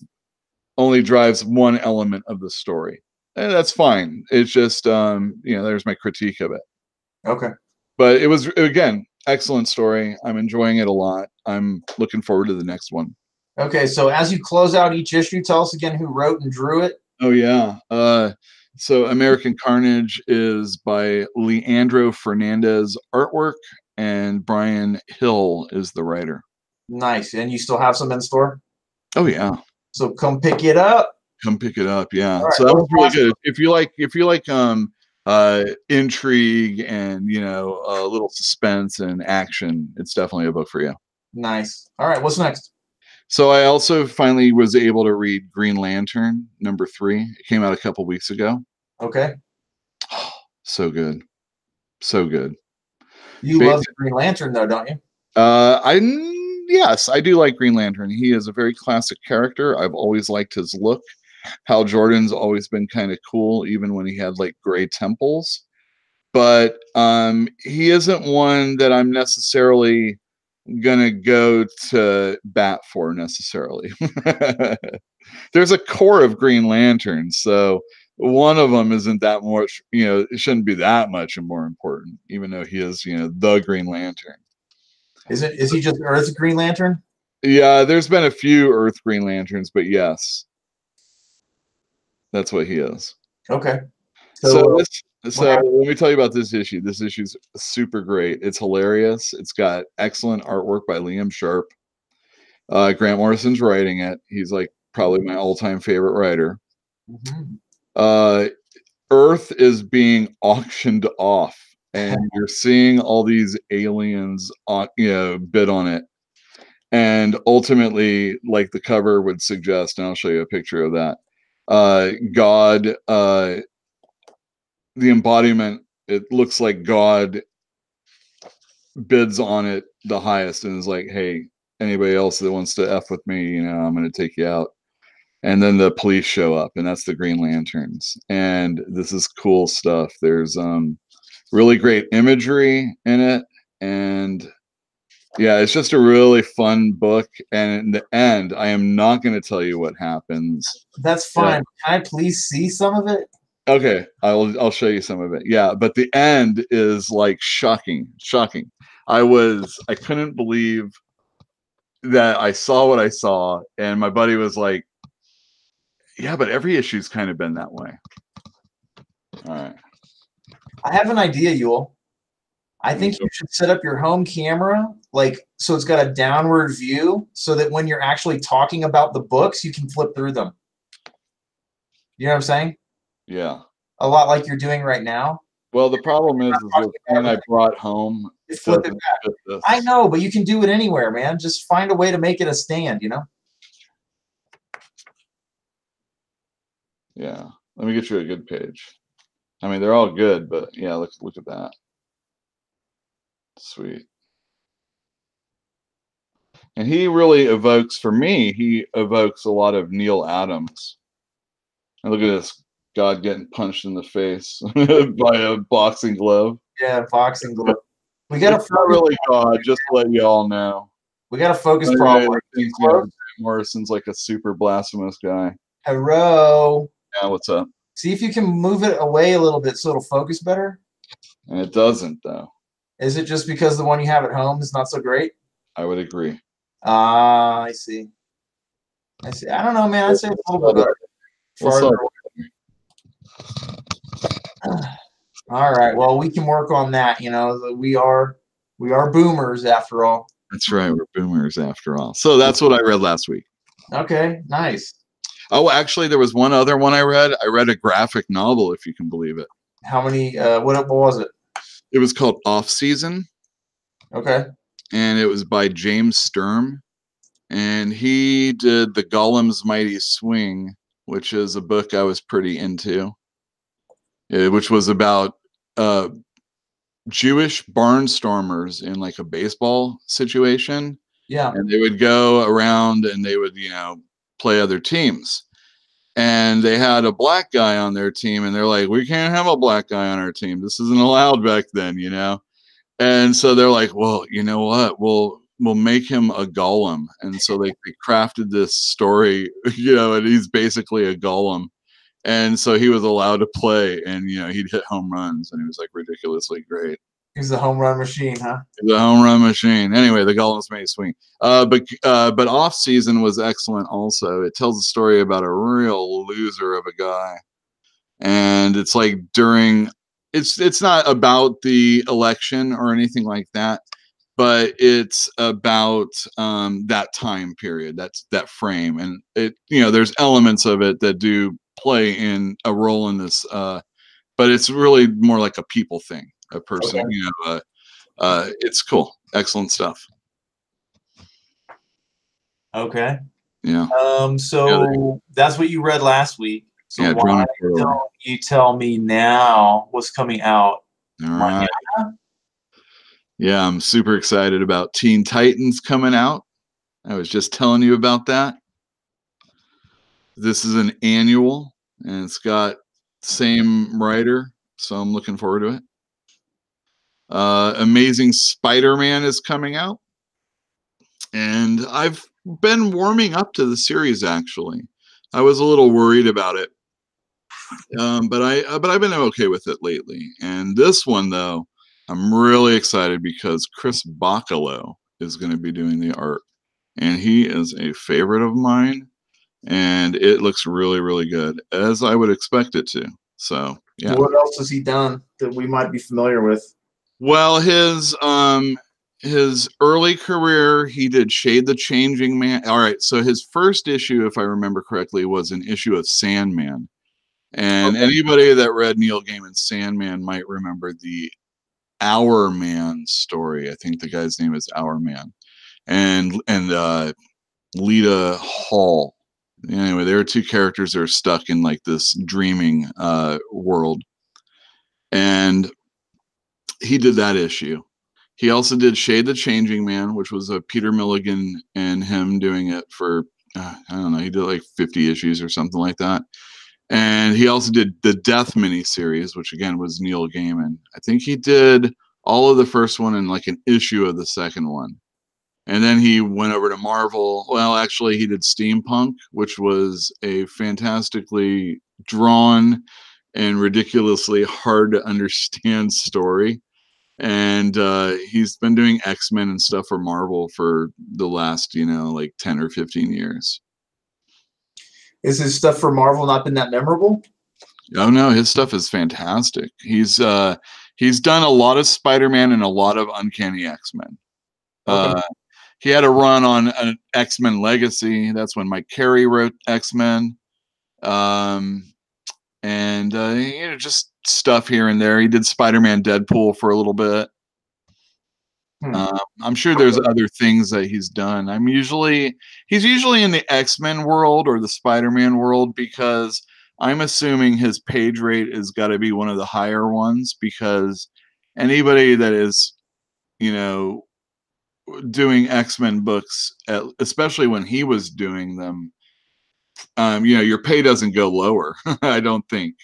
only drives one element of the story. And that's fine. It's just there's my critique of it. Okay. But it was, again, excellent story. I'm enjoying it a lot. I'm looking forward to the next one. Okay. So as you close out each issue, tell us again who wrote and drew it. Oh yeah. So American Carnage is by Leandro Fernandez artwork, and Brian Hill is the writer. Nice. And you still have some in store? Oh yeah. So come pick it up. Come pick it up. Yeah. Right, so that was really good. If you like intrigue and a little suspense and action, it's definitely a book for you. Nice. All right, what's next? So I also finally was able to read Green Lantern #3. It came out a couple weeks ago. Okay. So good. So good. You love the Green Lantern though, don't you? Yes, I do like Green Lantern. He is a very classic character. I've always liked his look. Hal Jordan's always been kind of cool, even when he had like gray temples. But he isn't one that I'm necessarily gonna go to bat for necessarily. There's a core of Green Lantern, so one of them isn't that much, it shouldn't be that much and more important, even though he is, the Green Lantern. Is he just Earth's Green Lantern? Yeah, there's been a few Earth Green Lanterns, but yes, that's what he is. Okay. So let me tell you about this issue. This issue's super great. It's hilarious. It's got excellent artwork by Liam Sharp. Grant Morrison's writing it. He's like probably my all-time favorite writer. Mm-hmm. Earth is being auctioned off, and you're seeing all these aliens bid on it. And ultimately, like the cover would suggest, and I'll show you a picture of that, God, the embodiment, it looks like God bids on it the highest and is like, hey, anybody else that wants to F with me, I'm going to take you out. And then the police show up, and that's the Green Lanterns. And this is cool stuff. There's really great imagery in it. And yeah, it's just a really fun book. And in the end, I am not going to tell you what happens. That's fine. Can I please see some of it? Okay, I'll show you some of it. Yeah, but the end is like shocking. I couldn't believe that I saw what I saw, and my buddy was like, yeah, but every issue's kind of been that way. All right. I have an idea, Yule. I think you should set up your home camera, so it's got a downward view, so that when you're actually talking about the books, you can flip through them. You know what I'm saying? Yeah. A lot like you're doing right now. Well, the problem is the thing I brought home Just flip it doesn't back. fit this. I know, but you can do it anywhere, man. Just find a way to make it a stand, you know? Yeah. Let me get you a good page. I mean, they're all good, but yeah, look at that. Sweet. And he really evokes, for me, he evokes a lot of Neil Adams. And look at this God getting punched in the face by a boxing glove. Yeah, boxing glove. We got It's not really God, just to let you all know. a focus Anyway, problem. I think, you know, Grant Morrison's like a super blasphemous guy. Hello. Yeah, what's up? See if you can move it away a little bit so it'll focus better. And it doesn't, though. Is it just because the one you have at home is not so great? I would agree. Ah, I see. I see. I don't know, man. I'd say it's a little bit better. Farther away. All right. Well, we can work on that. You know, we are boomers after all. That's right. We're boomers after all. So that's what I read last week. Okay. Nice. Oh, actually, there was one other one I read. I read a graphic novel, if you can believe it. How many? What was it? It was called Off Season. Okay. And it was by James Sturm. And he did The Golem's Mighty Swing, which is a book I was pretty into, which was about Jewish barnstormers in like a baseball situation. Yeah. And they would go around and they would, you know, play other teams. And they had a black guy on their team, and they're like, we can't have a black guy on our team. This isn't allowed back then, you know? And so they're like, well, you know what? We'll make him a golem. And so they crafted this story, you know, and he's basically a golem. And so he was allowed to play, and, you know, he'd hit home runs, and he was like ridiculously great. He's a home run machine, huh? The home run machine. Anyway, the Golem's Mighty Swing. But Off Season was excellent also. It tells a story about a real loser of a guy. And it's like during it's not about the election or anything like that, but it's about that time period, that frame. And it, you know, there's elements of it that do play in a role in this, but it's really more like a people thing, a person, Okay. you know, it's cool. Excellent stuff. Okay. Yeah. So that's what you read last week. So Yeah, why don't you tell me now what's coming out? All right. Yeah, I'm super excited about Teen Titans coming out. I was just telling you about that. This is an annual, and it's got same writer, so I'm looking forward to it. Amazing Spider-Man is coming out, and I've been warming up to the series. Actually, I was a little worried about it, but I've been okay with it lately. And this one, though, I'm really excited because Chris Bachalo is going to be doing the art, and he is a favorite of mine. And it looks really, really good, as I would expect it to. So, yeah. What else has he done that we might be familiar with? Well, his early career, he did Shade the Changing Man. All right, so his first issue, if I remember correctly, was an issue of Sandman. And anybody that read Neil Gaiman's Sandman might remember the Our Man story. I think the guy's name is Our Man. And Lita Hall. Anyway, there are two characters that are stuck in like this dreaming world. And he did that issue. He also did Shade the Changing Man, which was a Peter Milligan and him doing it for, I don't know, he did like 50 issues or something like that. And he also did the Death miniseries, which again was Neil Gaiman. I think he did all of the first one and like an issue of the second one. And then he went over to Marvel. Well, actually, he did Steampunk, which was a fantastically drawn and ridiculously hard to understand story. And he's been doing X-Men and stuff for Marvel for the last, you know, like 10 or 15 years. Is his stuff for Marvel not been that memorable? Oh no, his stuff is fantastic. He's done a lot of Spider-Man and a lot of Uncanny X-Men. Okay. He had a run on an X-Men Legacy. That's when Mike Carey wrote X-Men. And just stuff here and there. He did Spider-Man Deadpool for a little bit. I'm sure there's other things that he's done. He's usually in the X-Men world or the Spider-Man world, because I'm assuming his page rate has got to be one of the higher ones, because anybody that is, doing X-Men books, especially when he was doing them, your pay doesn't go lower. I don't think.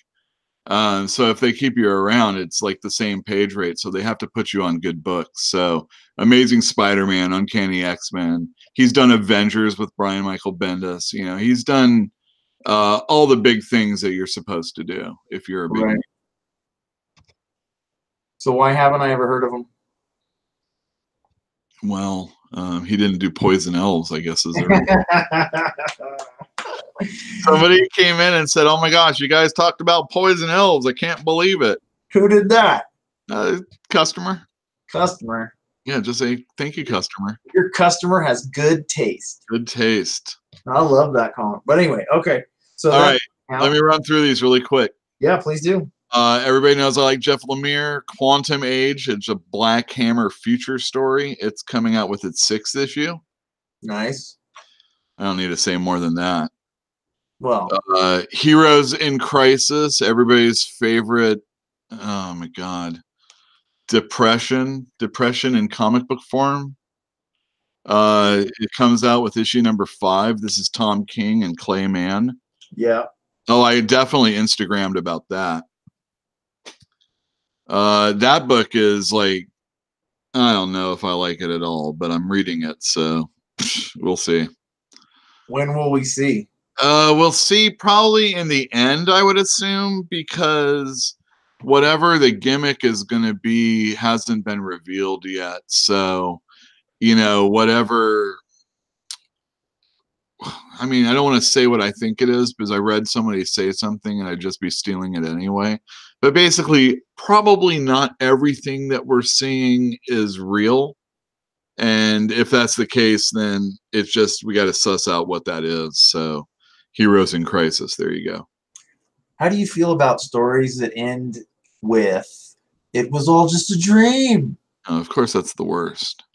So if they keep you around, it's like the same page rate. So they have to put you on good books. So Amazing Spider-Man, Uncanny X-Men. He's done Avengers with Brian Michael Bendis. He's done all the big things that you're supposed to do if you're a big. Right. So why haven't I ever heard of him? Well, he didn't do Poison Elves, I guess. Is there? Somebody came in and said, "Oh my gosh, you guys talked about Poison Elves. I can't believe it." Who did that? Customer. Customer. Yeah, just say thank you, customer. Your customer has good taste. Good taste. I love that comment. But anyway, okay. So all right, let me run through these really quick. Yeah, please do. Everybody knows I like Jeff Lemire. Quantum Age. It's a Black Hammer future story. It's coming out with its 6th issue. Nice. I don't need to say more than that. Well, Heroes in Crisis, everybody's favorite. Oh my God, depression in comic book form. It comes out with issue number 5. This is Tom King and Clay Mann. Yeah. Oh, I definitely Instagrammed about that. That book is like, I don't know if I like it at all, but I'm reading it, so we'll see. When will we see? We'll see probably in the end, I would assume, because whatever the gimmick is going to be hasn't been revealed yet. So, whatever. I mean, I don't want to say what I think it is, because I read somebody say something and I'd just be stealing it anyway. But basically, probably not everything that we're seeing is real. And if that's the case, then it's just, we got to suss out what that is. So, Heroes in Crisis, there you go. How do you feel about stories that end with, "It was all just a dream"? Oh, of course, that's the worst.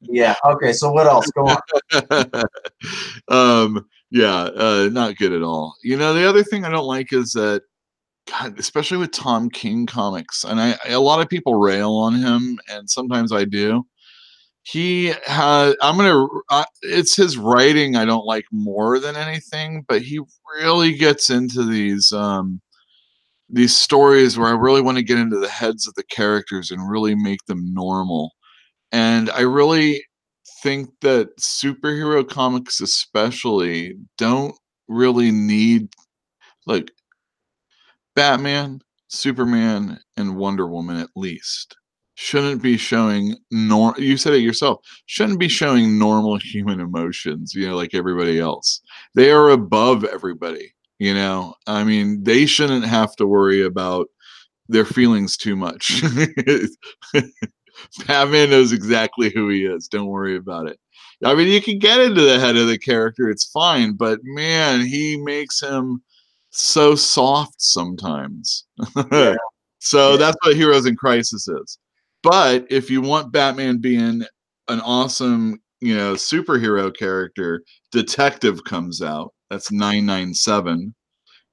Yeah. Okay. So what else? Go on. Not good at all. The other thing I don't like is that, God, especially with Tom King comics, and a lot of people rail on him, and sometimes I do. It's his writing I don't like more than anything, but he really gets into these stories where I really want to get into the heads of the characters and really make them normal. And I really think that superhero comics especially don't really need, like, Batman, Superman, and Wonder Woman at least shouldn't be showing you said it yourself, shouldn't be showing normal human emotions, like everybody else. They are above everybody, I mean, they shouldn't have to worry about their feelings too much. Batman knows exactly who he is. Don't worry about it. I mean, you can get into the head of the character, it's fine, but man, he makes him so soft sometimes. Yeah. So that's what Heroes in Crisis is. But if you want Batman being an awesome, superhero character, Detective comes out. That's 997.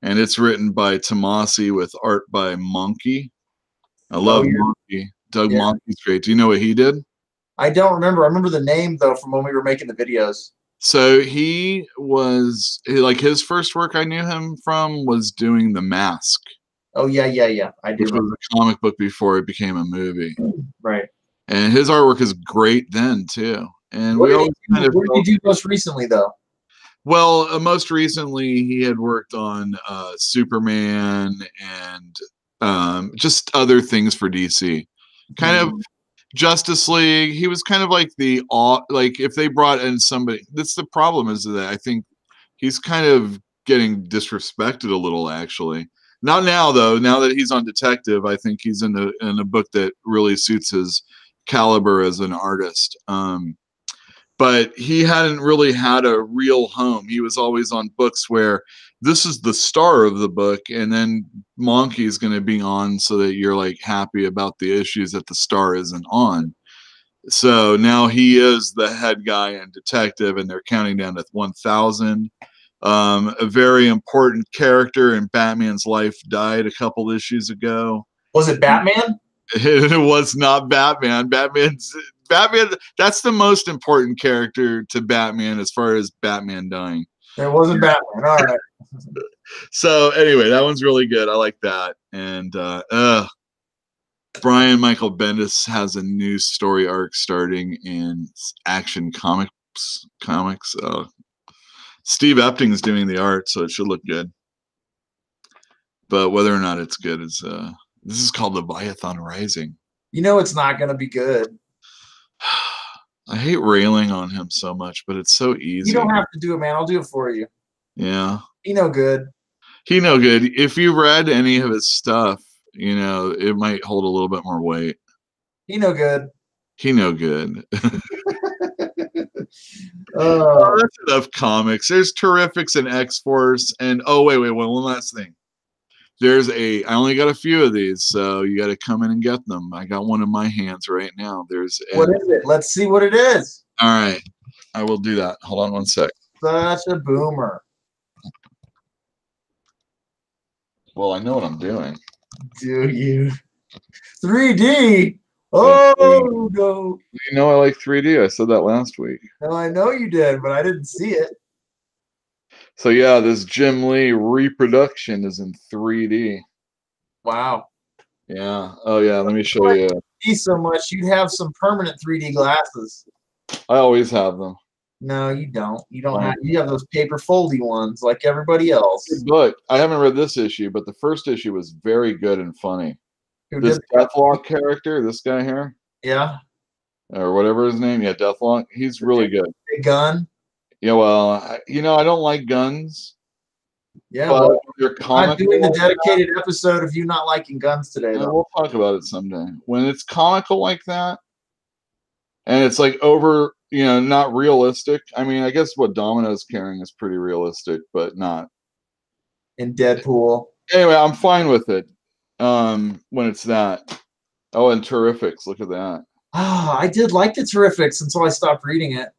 And it's written by Tomasi with art by Monkey. I love Monkey. Doug Monkey's great. Do you know what he did? I don't remember. I remember the name, though, from when we were making the videos. So he was, like, his first work I knew him from was doing The Mask. Oh, yeah. I do. Which was a comic book before it became a movie. Right. And his artwork is great then, too. And what did he do most recently, though? Well, most recently, he had worked on Superman and just other things for DC. Kind of Justice League. He was kind of like if they brought in somebody. That's the problem, is that I think he's kind of getting disrespected a little, actually. Not now, though. Now that he's on Detective, I think he's in a book that really suits his caliber as an artist. But he hadn't really had a real home. He was always on books where this is the star of the book, and then Monkey is going to be on so that you're like happy about the issues that the star isn't on. So now he is the head guy and detective, and they're counting down to 1,000. A very important character in Batman's life died a couple issues ago. Was it Batman? It was not Batman. Batman. That's the most important character to Batman as far as Batman dying. It wasn't Batman. All right. So anyway, that one's really good. I like that. And Brian Michael Bendis has a new story arc starting in Action Comics. Steve Epting's doing the art, so it should look good. But whether or not it's good is this is called Leviathan Rising. You know it's not going to be good. I hate railing on him so much, but it's so easy. You don't have to do it, man. I'll do it for you. Yeah. He no good. He no good. If you read any of his stuff, you know, it might hold a little bit more weight. He no good. He no good. That's enough comics. There's Terrifics and X-Force, and wait, one last thing. I only got a few of these, so you got to come in and get them. I got one in my hands right now. What is it? Let's see what it is. All right, I will do that. Hold on one sec. Such a boomer. Well, I know what I'm doing. Do you? 3D. Oh no. You know I like 3D. I said that last week. No, I know you did, but I didn't see it. So yeah, this Jim Lee reproduction is in 3D. Wow. Yeah. Oh yeah. Let me show you. See so much, you'd have some permanent 3D glasses. I always have them. No, you don't. You don't have. You have those paper foldy ones like everybody else. But I haven't read this issue, but the first issue was very good and funny. This Deathlock character, this guy here. Yeah. Or whatever his name. Yeah, Deathlock. He's really good. Big gun. Yeah, well, I don't like guns. Yeah, well, I'm doing the dedicated episode of you not liking guns today, though. We'll talk about it someday. When it's comical like that, and it's like over, not realistic. I mean, I guess what Domino's carrying is pretty realistic, but not. In Deadpool. Anyway, I'm fine with it when it's that. Oh, and Terrifics. Look at that. I did like the Terrifics until I stopped reading it.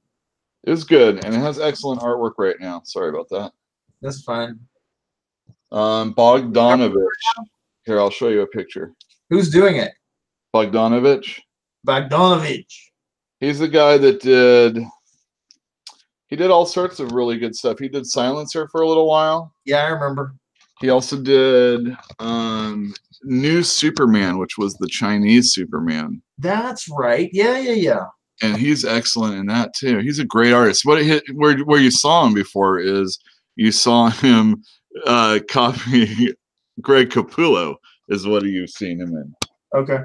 It's good, and it has excellent artwork right now. Sorry about that. That's fine. Bogdanovich. Here, I'll show you a picture. Who's doing it? Bogdanovich. Bogdanovich. He's the guy that did all sorts of really good stuff. He did Silencer for a little while. Yeah, I remember. He also did New Superman, which was the Chinese Superman. That's right. Yeah. And he's excellent in that too. He's a great artist. Where you saw him before is you saw him copying Greg Capullo is what you've seen him in. Okay.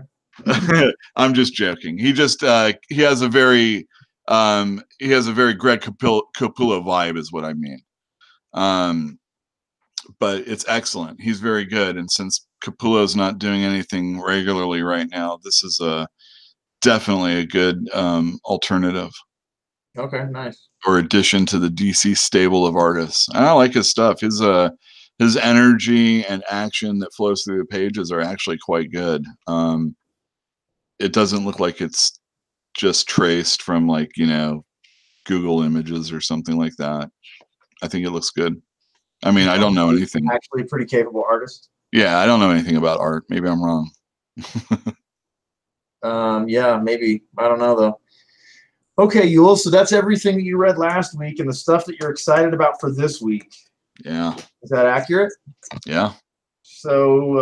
I'm just joking. He just he has a very Greg Capullo vibe is what I mean. But it's excellent. He's very good, and since Capullo's not doing anything regularly right now, this is definitely a good alternative. Okay, nice. Or addition to the DC stable of artists. And I like his stuff. His energy and action that flows through the pages are actually quite good. It doesn't look like it's just traced from Google Images or something like that. I think it looks good. I mean, I don't know anything. Actually, pretty capable artist. Yeah, I don't know anything about art. Maybe I'm wrong. Yeah, maybe. I don't know though. Okay, Yul. So that's everything that you read last week and the stuff that you're excited about for this week. Yeah. Is that accurate? Yeah. So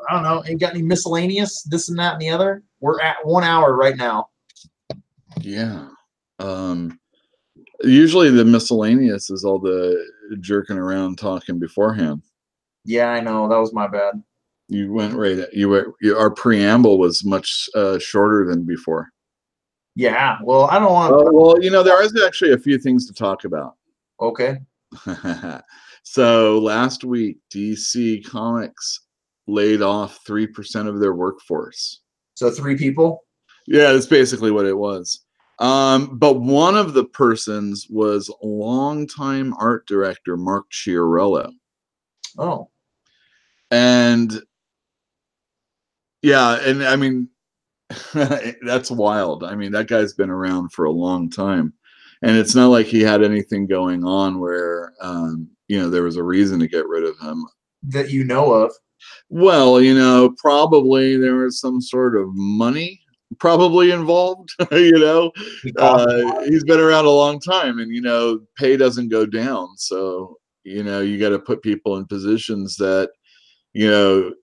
I don't know. Ain't got any miscellaneous, this and that and the other? We're at 1 hour right now. Yeah. Usually the miscellaneous is all the jerking around talking beforehand. Yeah, I know. That was my bad. You went right. Our preamble was much shorter than before. Yeah. Well, I don't want. Well, there is actually a few things to talk about. Okay. So last week, DC Comics laid off 3% of their workforce. So 3 people? Yeah, that's basically what it was. But one of the persons was longtime art director Mark Chiarello. Oh, And yeah, and I mean, that's wild. I mean, that guy's been around for a long time. And it's not like he had anything going on where, there was a reason to get rid of him. that you know of. Well, probably there was some sort of money probably involved. He cost. He's been around a long time, and pay doesn't go down. So you got to put people in positions that you know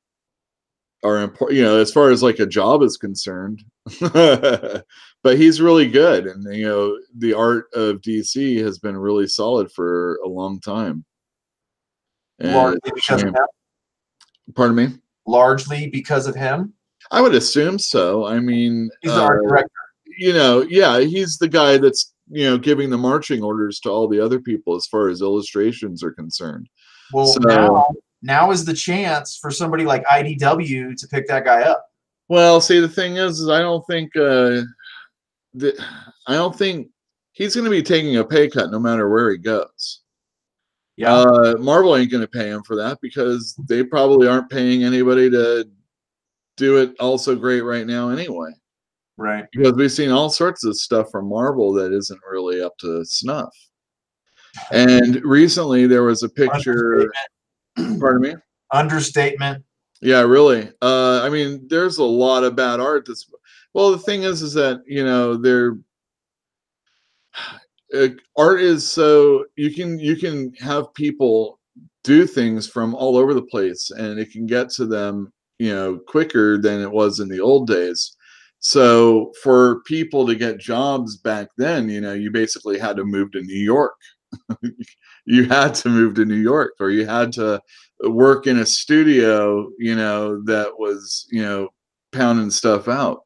are important. As far as like a job is concerned. But he's really good, and the art of DC has been really solid for a long time. And Largely because of him. Pardon me. Largely because of him. I would assume so. I mean, He's the art director. Yeah, he's the guy that's giving the marching orders to all the other people as far as illustrations are concerned. Well, So, now is the chance for somebody like IDW to pick that guy up. well, see, the thing is I don't think he's going to be taking a pay cut no matter where he goes. Yeah. Marvel ain't going to pay him for that because they probably aren't paying anybody to do it also great right now anyway. Right. Because we've seen all sorts of stuff from Marvel that isn't really up to snuff. And recently there was a picture. Pardon me? Understatement. Yeah, really. I mean, there's a lot of bad art. Well, the thing is that art is so you can have people do things from all over the place, and it can get to them quicker than it was in the old days. So for people to get jobs back then, you basically had to move to New York. You had to move to New York, or you had to work in a studio, that was, pounding stuff out.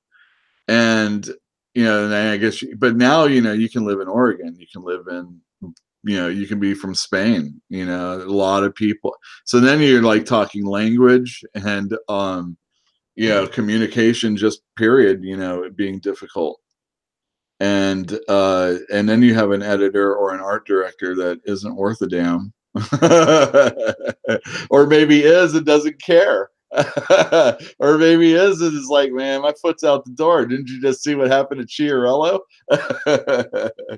And, and I guess, but now, you can live in Oregon, you can live in, you can be from Spain, a lot of people. So then you're like talking language and, communication, just period, it being difficult. And then you have an editor or an art director that isn't worth a damn. Or maybe is and doesn't care. Or maybe is like, man, my foot's out the door. Didn't you just see what happened to Chiarello?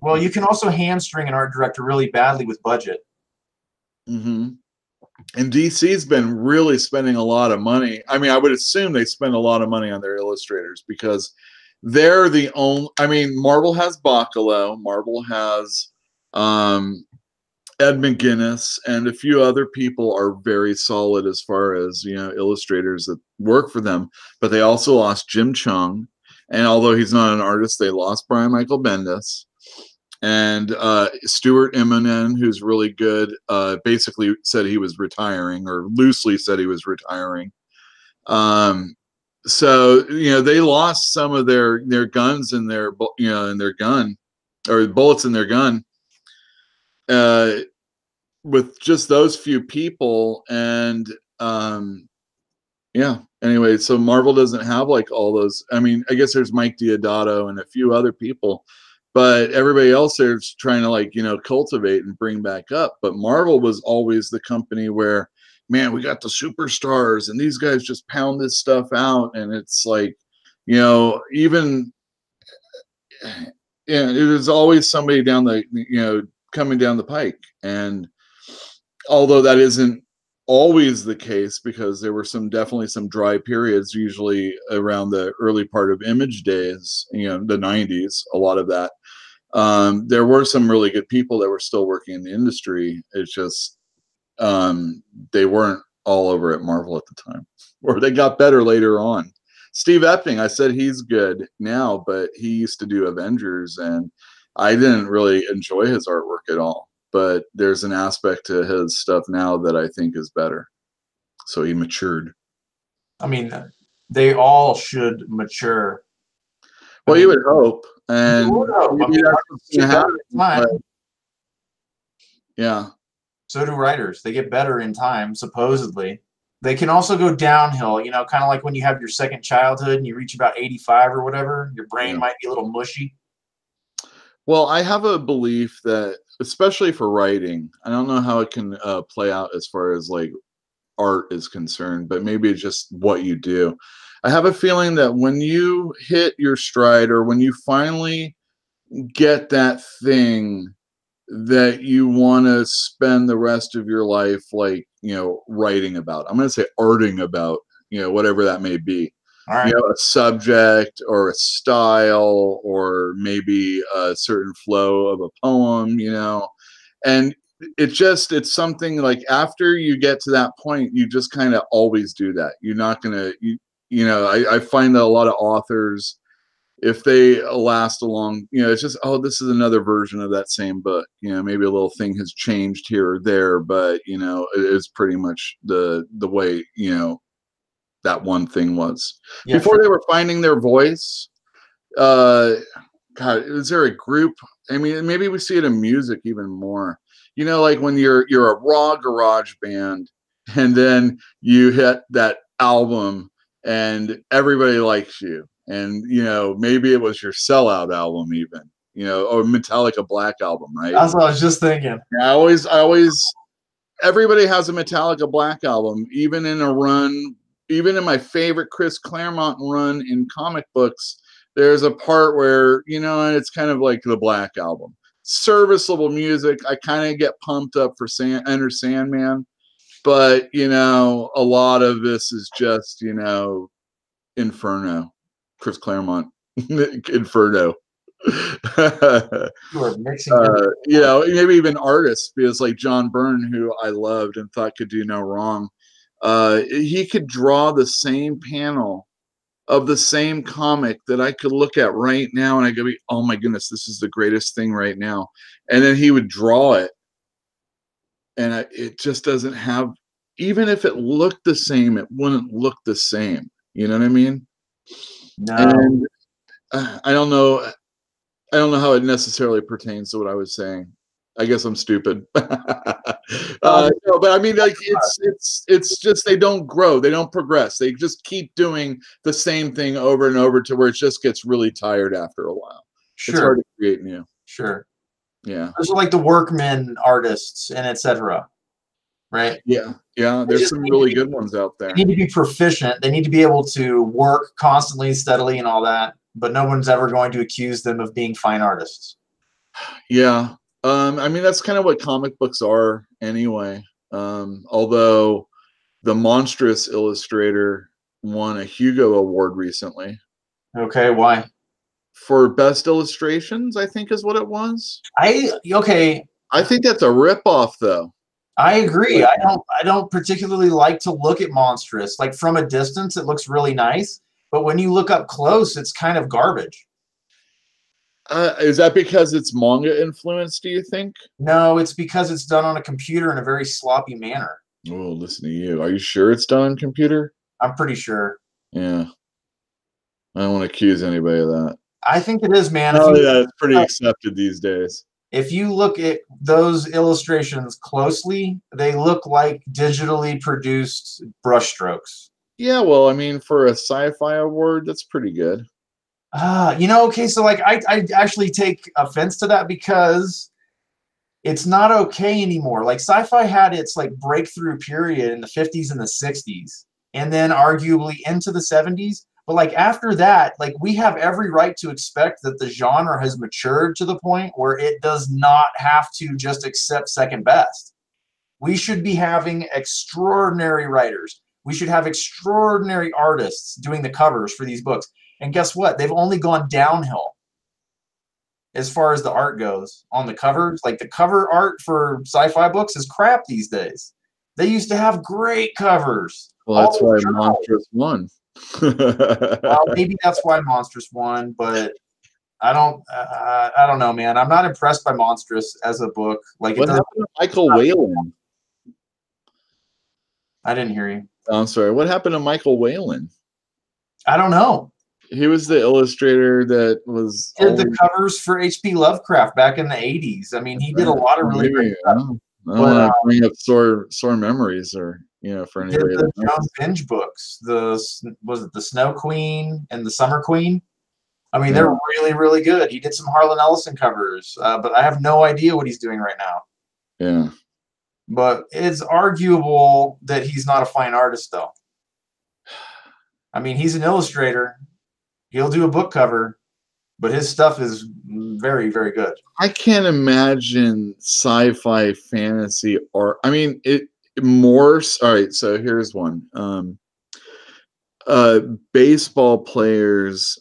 Well, you can also hamstring an art director really badly with budget. Mm-hmm. And DC's been really spending a lot of money. I mean, I would assume they spend a lot of money on their illustrators because they're the only. I mean, Marvel has Bacalo, Marvel has Ed McGuinness, and a few other people are very solid as far as illustrators that work for them. But they also lost Jim Chung, and although he's not an artist, they lost Brian Michael Bendis. And Stuart Immonen, who's really good, basically said he was retiring, or loosely said he was retiring. So they lost some of their guns and their in their gun, or bullets in their gun, with just those few people. And yeah. Anyway, so Marvel doesn't have like all those. I mean, I guess there's Mike Deodato and a few other people, but everybody else there's trying to like cultivate and bring back up. But Marvel was always the company where, man, we got the superstars and these guys just pound this stuff out, and it's like, even it was always somebody down the coming down the pike. And although that isn't always the case, because there were definitely some dry periods, usually around the early part of Image days, the 90s, a lot of that. There were some really good people that were still working in the industry. It's just they weren't all over at Marvel at the time, or they got better later on. Steve Epting, I said he's good now, but he used to do Avengers, and I didn't really enjoy his artwork at all. But there's an aspect to his stuff now that I think is better. So he matured. I mean, they all should mature. Well, you would hope, and maybe that's what's get gonna better in time. Yeah. So do writers. They get better in time, supposedly. They can also go downhill, kind of like when you have your second childhood and you reach about 85 or whatever, your brain might be a little mushy. Well, I have a belief that, especially for writing, I don't know how it can play out as far as like art is concerned, but maybe it's just what you do. I have a feeling that when you hit your stride, or when you finally get that thing that you want to spend the rest of your life, like, writing about, I'm going to say arting about, whatever that may be, All right. a subject or a style, or maybe a certain flow of a poem, and it's something like, after you get to that point, you just kind of always do that. You're not going to, I find that a lot of authors, if they last along, it's just, oh, this is another version of that same book. Maybe a little thing has changed here or there, but it is pretty much the way, that one thing was. Yeah, Before sure. they were finding their voice. God, is there a group? I mean, maybe we see it in music even more. Like when you're a raw garage band, and then you hit that album and everybody likes you. And maybe it was your sellout album even, or Metallica Black Album, right? That's what I was just thinking. I always everybody has a Metallica Black Album, even in a run, even in my favorite Chris Claremont run in comic books. There's a part where, and it's kind of like the Black Album. Serviceable music. I kind of get pumped up for Enter Sandman, but a lot of this is just, Inferno. Chris Claremont. Inferno. You are mixing maybe even artists, because like John Byrne, who I loved and thought could do no wrong, he could draw the same panel of the same comic that I could look at right now, and I could be, oh my goodness, this is the greatest thing right now. And then he would draw it, and it just doesn't have, even if it looked the same, it wouldn't look the same. You know what I mean? No. And I don't know how it necessarily pertains to what I was saying. I guess I'm stupid. No, but I mean, like, it's just, they don't grow, they don't progress, they just keep doing the same thing over and over, to where it just gets really tired after a while. Sure. It's hard to create new. Sure. Yeah. Those are like the workman artists and etc. Right? Yeah. There's some really good ones out there. They need to be proficient. They need to be able to work constantly, steadily, and all that. But no one's ever going to accuse them of being fine artists. Yeah. I mean, that's kind of what comic books are anyway. Although the Monstrous illustrator won a Hugo Award recently. Okay, why? For best illustrations, I think is what it was. Okay. I think that's a ripoff, though. I agree. I don't particularly like to look at Monstrous. Like, from a distance, it looks really nice, but when you look up close, it's kind of garbage. Is that because it's manga influenced, do you think? No, it's because it's done on a computer in a very sloppy manner. Oh, listen to you. Are you sure it's done on computer? I'm pretty sure. Yeah. I don't want to accuse anybody of that. I think it is, man. Yeah, it's pretty accepted these days. If you look at those illustrations closely, they look like digitally produced brushstrokes. Yeah, well, I mean, for a sci-fi award, that's pretty good. Okay, so like I actually take offense to that, because it's not okay anymore. Like, sci-fi had its like breakthrough period in the 50s and the 60s, and then arguably into the 70s. But like after that, like, we have every right to expect that the genre has matured to the point where it does not have to just accept second best. We should be having extraordinary writers. We should have extraordinary artists doing the covers for these books. And guess what? They've only gone downhill as far as the art goes on the covers. Like, the cover art for sci-fi books is crap these days. They used to have great covers. Well, that's why Monstrous won. Well, maybe that's why Monstrous won, but I don't know, man. I'm not impressed by Monstrous as a book. Like, what happened to Michael Whalen? I didn't hear you. Oh, I'm sorry. What happened to Michael Whalen? I don't know. He was the illustrator that did the covers for H.P. Lovecraft back in the 80s. I mean, he did a lot of really great stuff. I don't want to bring up sore memories, or for anybody. The John Binge books. Was it the Snow Queen and the Summer Queen? I mean, they're really, really good. He did some Harlan Ellison covers, but I have no idea what he's doing right now. Yeah. But it's arguable that he's not a fine artist, though. I mean, he's an illustrator. He'll do a book cover, but his stuff is very, very good. I can't imagine sci-fi fantasy art. I mean, it more. All right, so here's one. Baseball players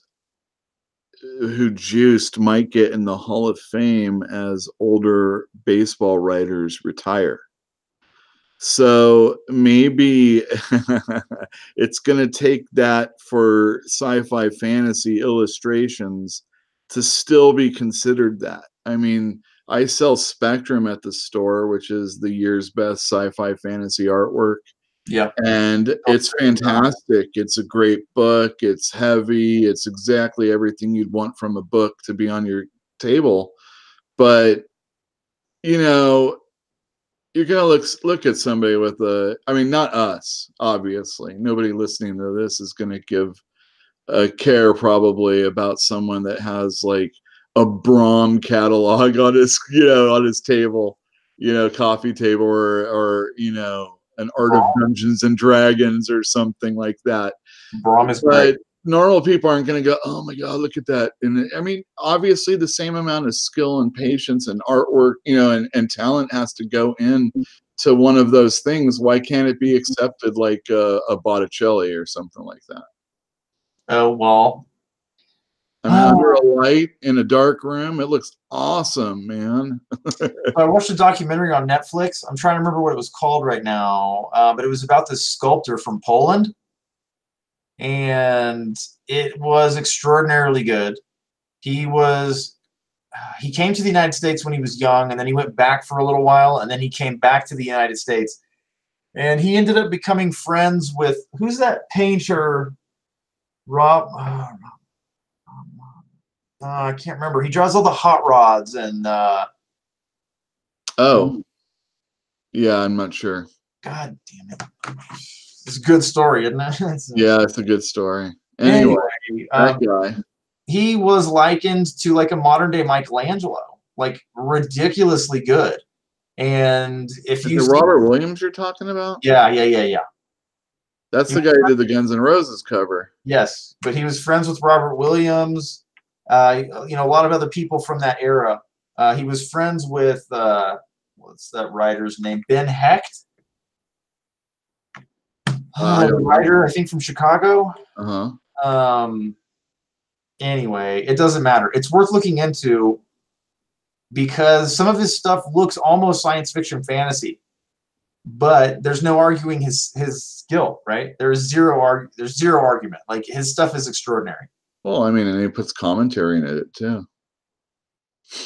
who juiced might get in the Hall of Fame as older baseball writers retire. So maybe it's going to take that for sci-fi fantasy illustrations to still be considered that. I mean, I sell Spectrum at the store, which is the year's best sci-fi fantasy artwork. Yeah. And it's fantastic. It's a great book. It's heavy. It's exactly everything you'd want from a book to be on your table. But, you know, you're going to look at somebody with I mean, not us, obviously. Nobody listening to this is going to give a care probably about someone that has like a Brahm catalog on his, on his table, coffee table, or an Art of Dungeons and Dragons or something like that. Brahm is great. Normal people aren't going to go, oh my God, look at that. And I mean, obviously the same amount of skill and patience and artwork, and talent has to go in to one of those things. Why can't it be accepted like a Botticelli or something like that? Oh, well. I mean, under a light in a dark room, it looks awesome, man. I watched a documentary on Netflix. I'm trying to remember what it was called right now, but it was about this sculptor from Poland. And it was extraordinarily good. He came to the United States when he was young, and then he went back for a little while, and then he came back to the United States. And he ended up becoming friends with, who's that painter? I can't remember. He draws all the hot rods and yeah, I'm not sure. God damn it. It's a good story, isn't it? Yeah, it's a good story. Anyway, that guy. He was likened to like a modern day Michelangelo, like ridiculously good. And if you see Robert Williams you're talking about? Yeah. That's the guy who did the Guns N' Roses cover. Yes, but he was friends with Robert Williams, a lot of other people from that era. He was friends with what's that writer's name? Ben Hecht. The writer, I think, from Chicago. Anyway, it doesn't matter. It's worth looking into because some of his stuff looks almost science fiction fantasy, but there's no arguing his skill, right? There's zero argument. Like, his stuff is extraordinary. Well, I mean, and he puts commentary in it too.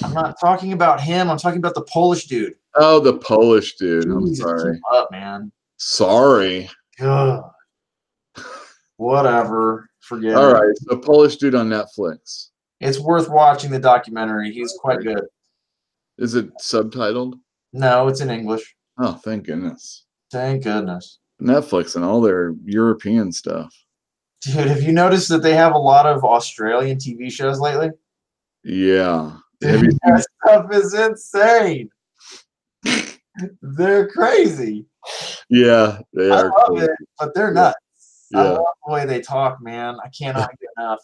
I'm not talking about him. I'm talking about the Polish dude. Oh, the Polish dude. I'm sorry. Keep up, man. Sorry. God. Whatever. Forget it. All right. So Polish dude on Netflix. It's worth watching the documentary. He's quite good. Is it subtitled? No, it's in English. Oh, thank goodness. Thank goodness. Netflix and all their European stuff. Dude, have you noticed that they have a lot of Australian TV shows lately? Yeah. Dude, that stuff is insane. They're crazy. Yeah, they are. I love it, but they're nuts. Yeah. I love the way they talk, man. I cannot get enough.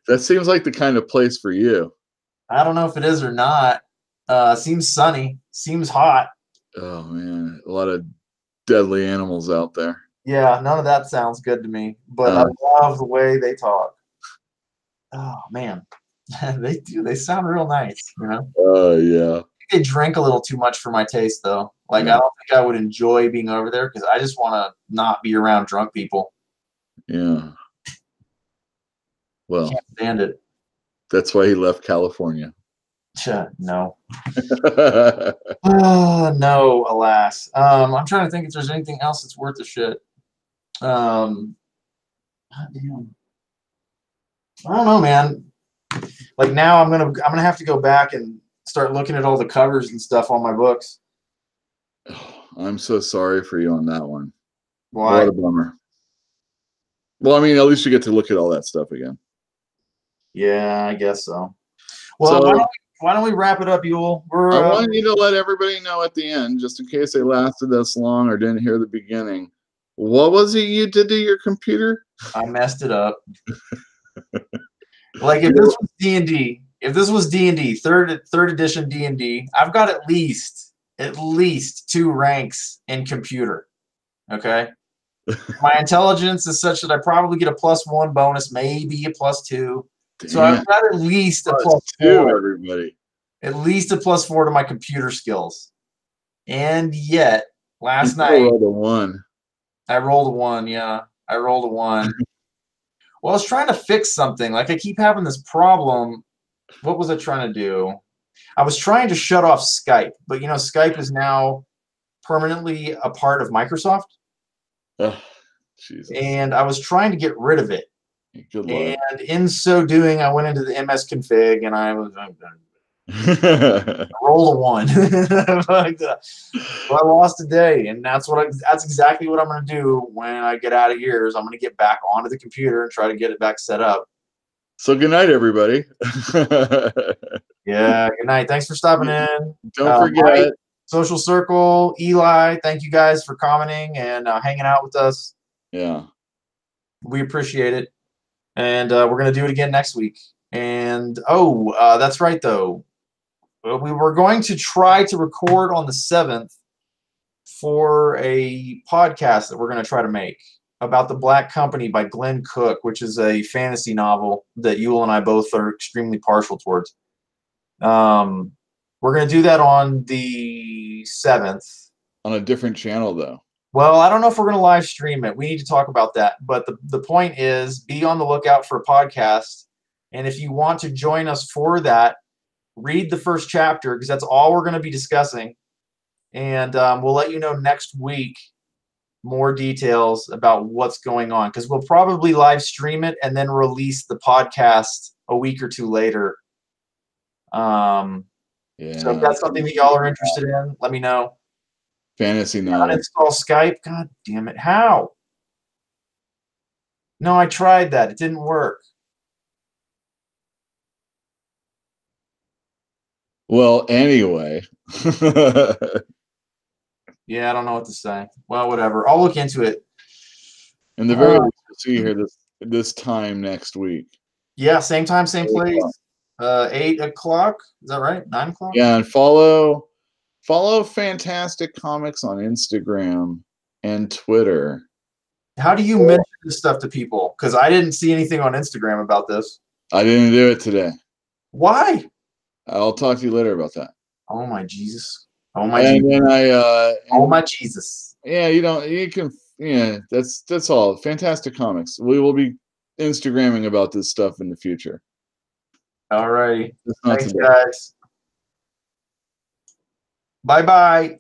That seems like the kind of place for you. I don't know if it is or not. Seems sunny. Seems hot. Oh, man. A lot of deadly animals out there. Yeah, none of that sounds good to me. But I love the way they talk. Oh, man. They do. They sound real nice, Oh, yeah. They drink a little too much for my taste, though. Like, I don't think I would enjoy being over there because I just want to not be around drunk people. Yeah. Well, can't stand it. That's why he left California. No. No, alas. I'm trying to think if there's anything else that's worth the shit. Damn. I don't know, man. Like, now I'm gonna have to go back and start looking at all the covers and stuff on my books. I'm so sorry for you on that one. Why? What a bummer. Well, I mean, at least you get to look at all that stuff again. Yeah, I guess so. Well, why don't we wrap it up, Yule? I want you to let everybody know at the end, just in case they lasted this long or didn't hear the beginning. What was it you did to your computer? I messed it up. Like if this was D&D, third edition D&D, I've got at least 2 ranks in computer. Okay. My intelligence is such that I probably get a +1 bonus, maybe a +2. Damn. So I've got at least a +4. Everybody. At least a +4 to my computer skills. And yet, last night, rolled a 1. I rolled a 1. Yeah, I rolled a 1. Well, I was trying to fix something. Like I keep having this problem. What was I trying to do? I was trying to shut off Skype, but you know, Skype is now permanently a part of Microsoft. Oh, Jesus. And I was trying to get rid of it. Good luck. And in so doing, I went into the MS config and I rolled a 1. Well, I lost a day, and that's exactly what I'm going to do when I get out of here. Is I'm going to get back onto the computer and try to get it back set up. So good night, everybody. Yeah, good night. Thanks for stopping in. Don't forget. Mike, Social Circle, Eli, thank you guys for commenting and hanging out with us. Yeah. We appreciate it. And we're going to do it again next week. And, that's right, though. We were going to try to record on the 7th for a podcast that we're going to try to make about The Black Company by Glenn Cook, which is a fantasy novel that Yule and I both are extremely partial towards. We're going to do that on the 7th. On a different channel, though. Well, I don't know if we're going to live stream it. We need to talk about that. But the point is, be on the lookout for a podcast. And if you want to join us for that, read the first chapter, because that's all we're going to be discussing. And we'll let you know next week more details about what's going on, because we'll probably live stream it and then release the podcast a week or 2 later. Yeah. So if that's something that y'all are interested in, let me know. Fantasy novel. Uninstall Skype. God damn it. How? No, I tried that. It didn't work. Well, anyway. Yeah, I don't know what to say. Well, whatever. I'll look into it. In the very least, we'll see you here this time next week. Yeah, same time, same place. 8 o'clock. Is that right? 9 o'clock? Yeah, and follow Fantastic Comics on Instagram and Twitter. How do you mention this stuff to people? Because I didn't see anything on Instagram about this. I didn't do it today. Why? I'll talk to you later about that. Oh my Jesus. Oh my Jesus. Then oh my Jesus. Yeah, that's all. Fantastic Comics. We will be Instagramming about this stuff in the future. All right. Thanks, guys. Bye-bye.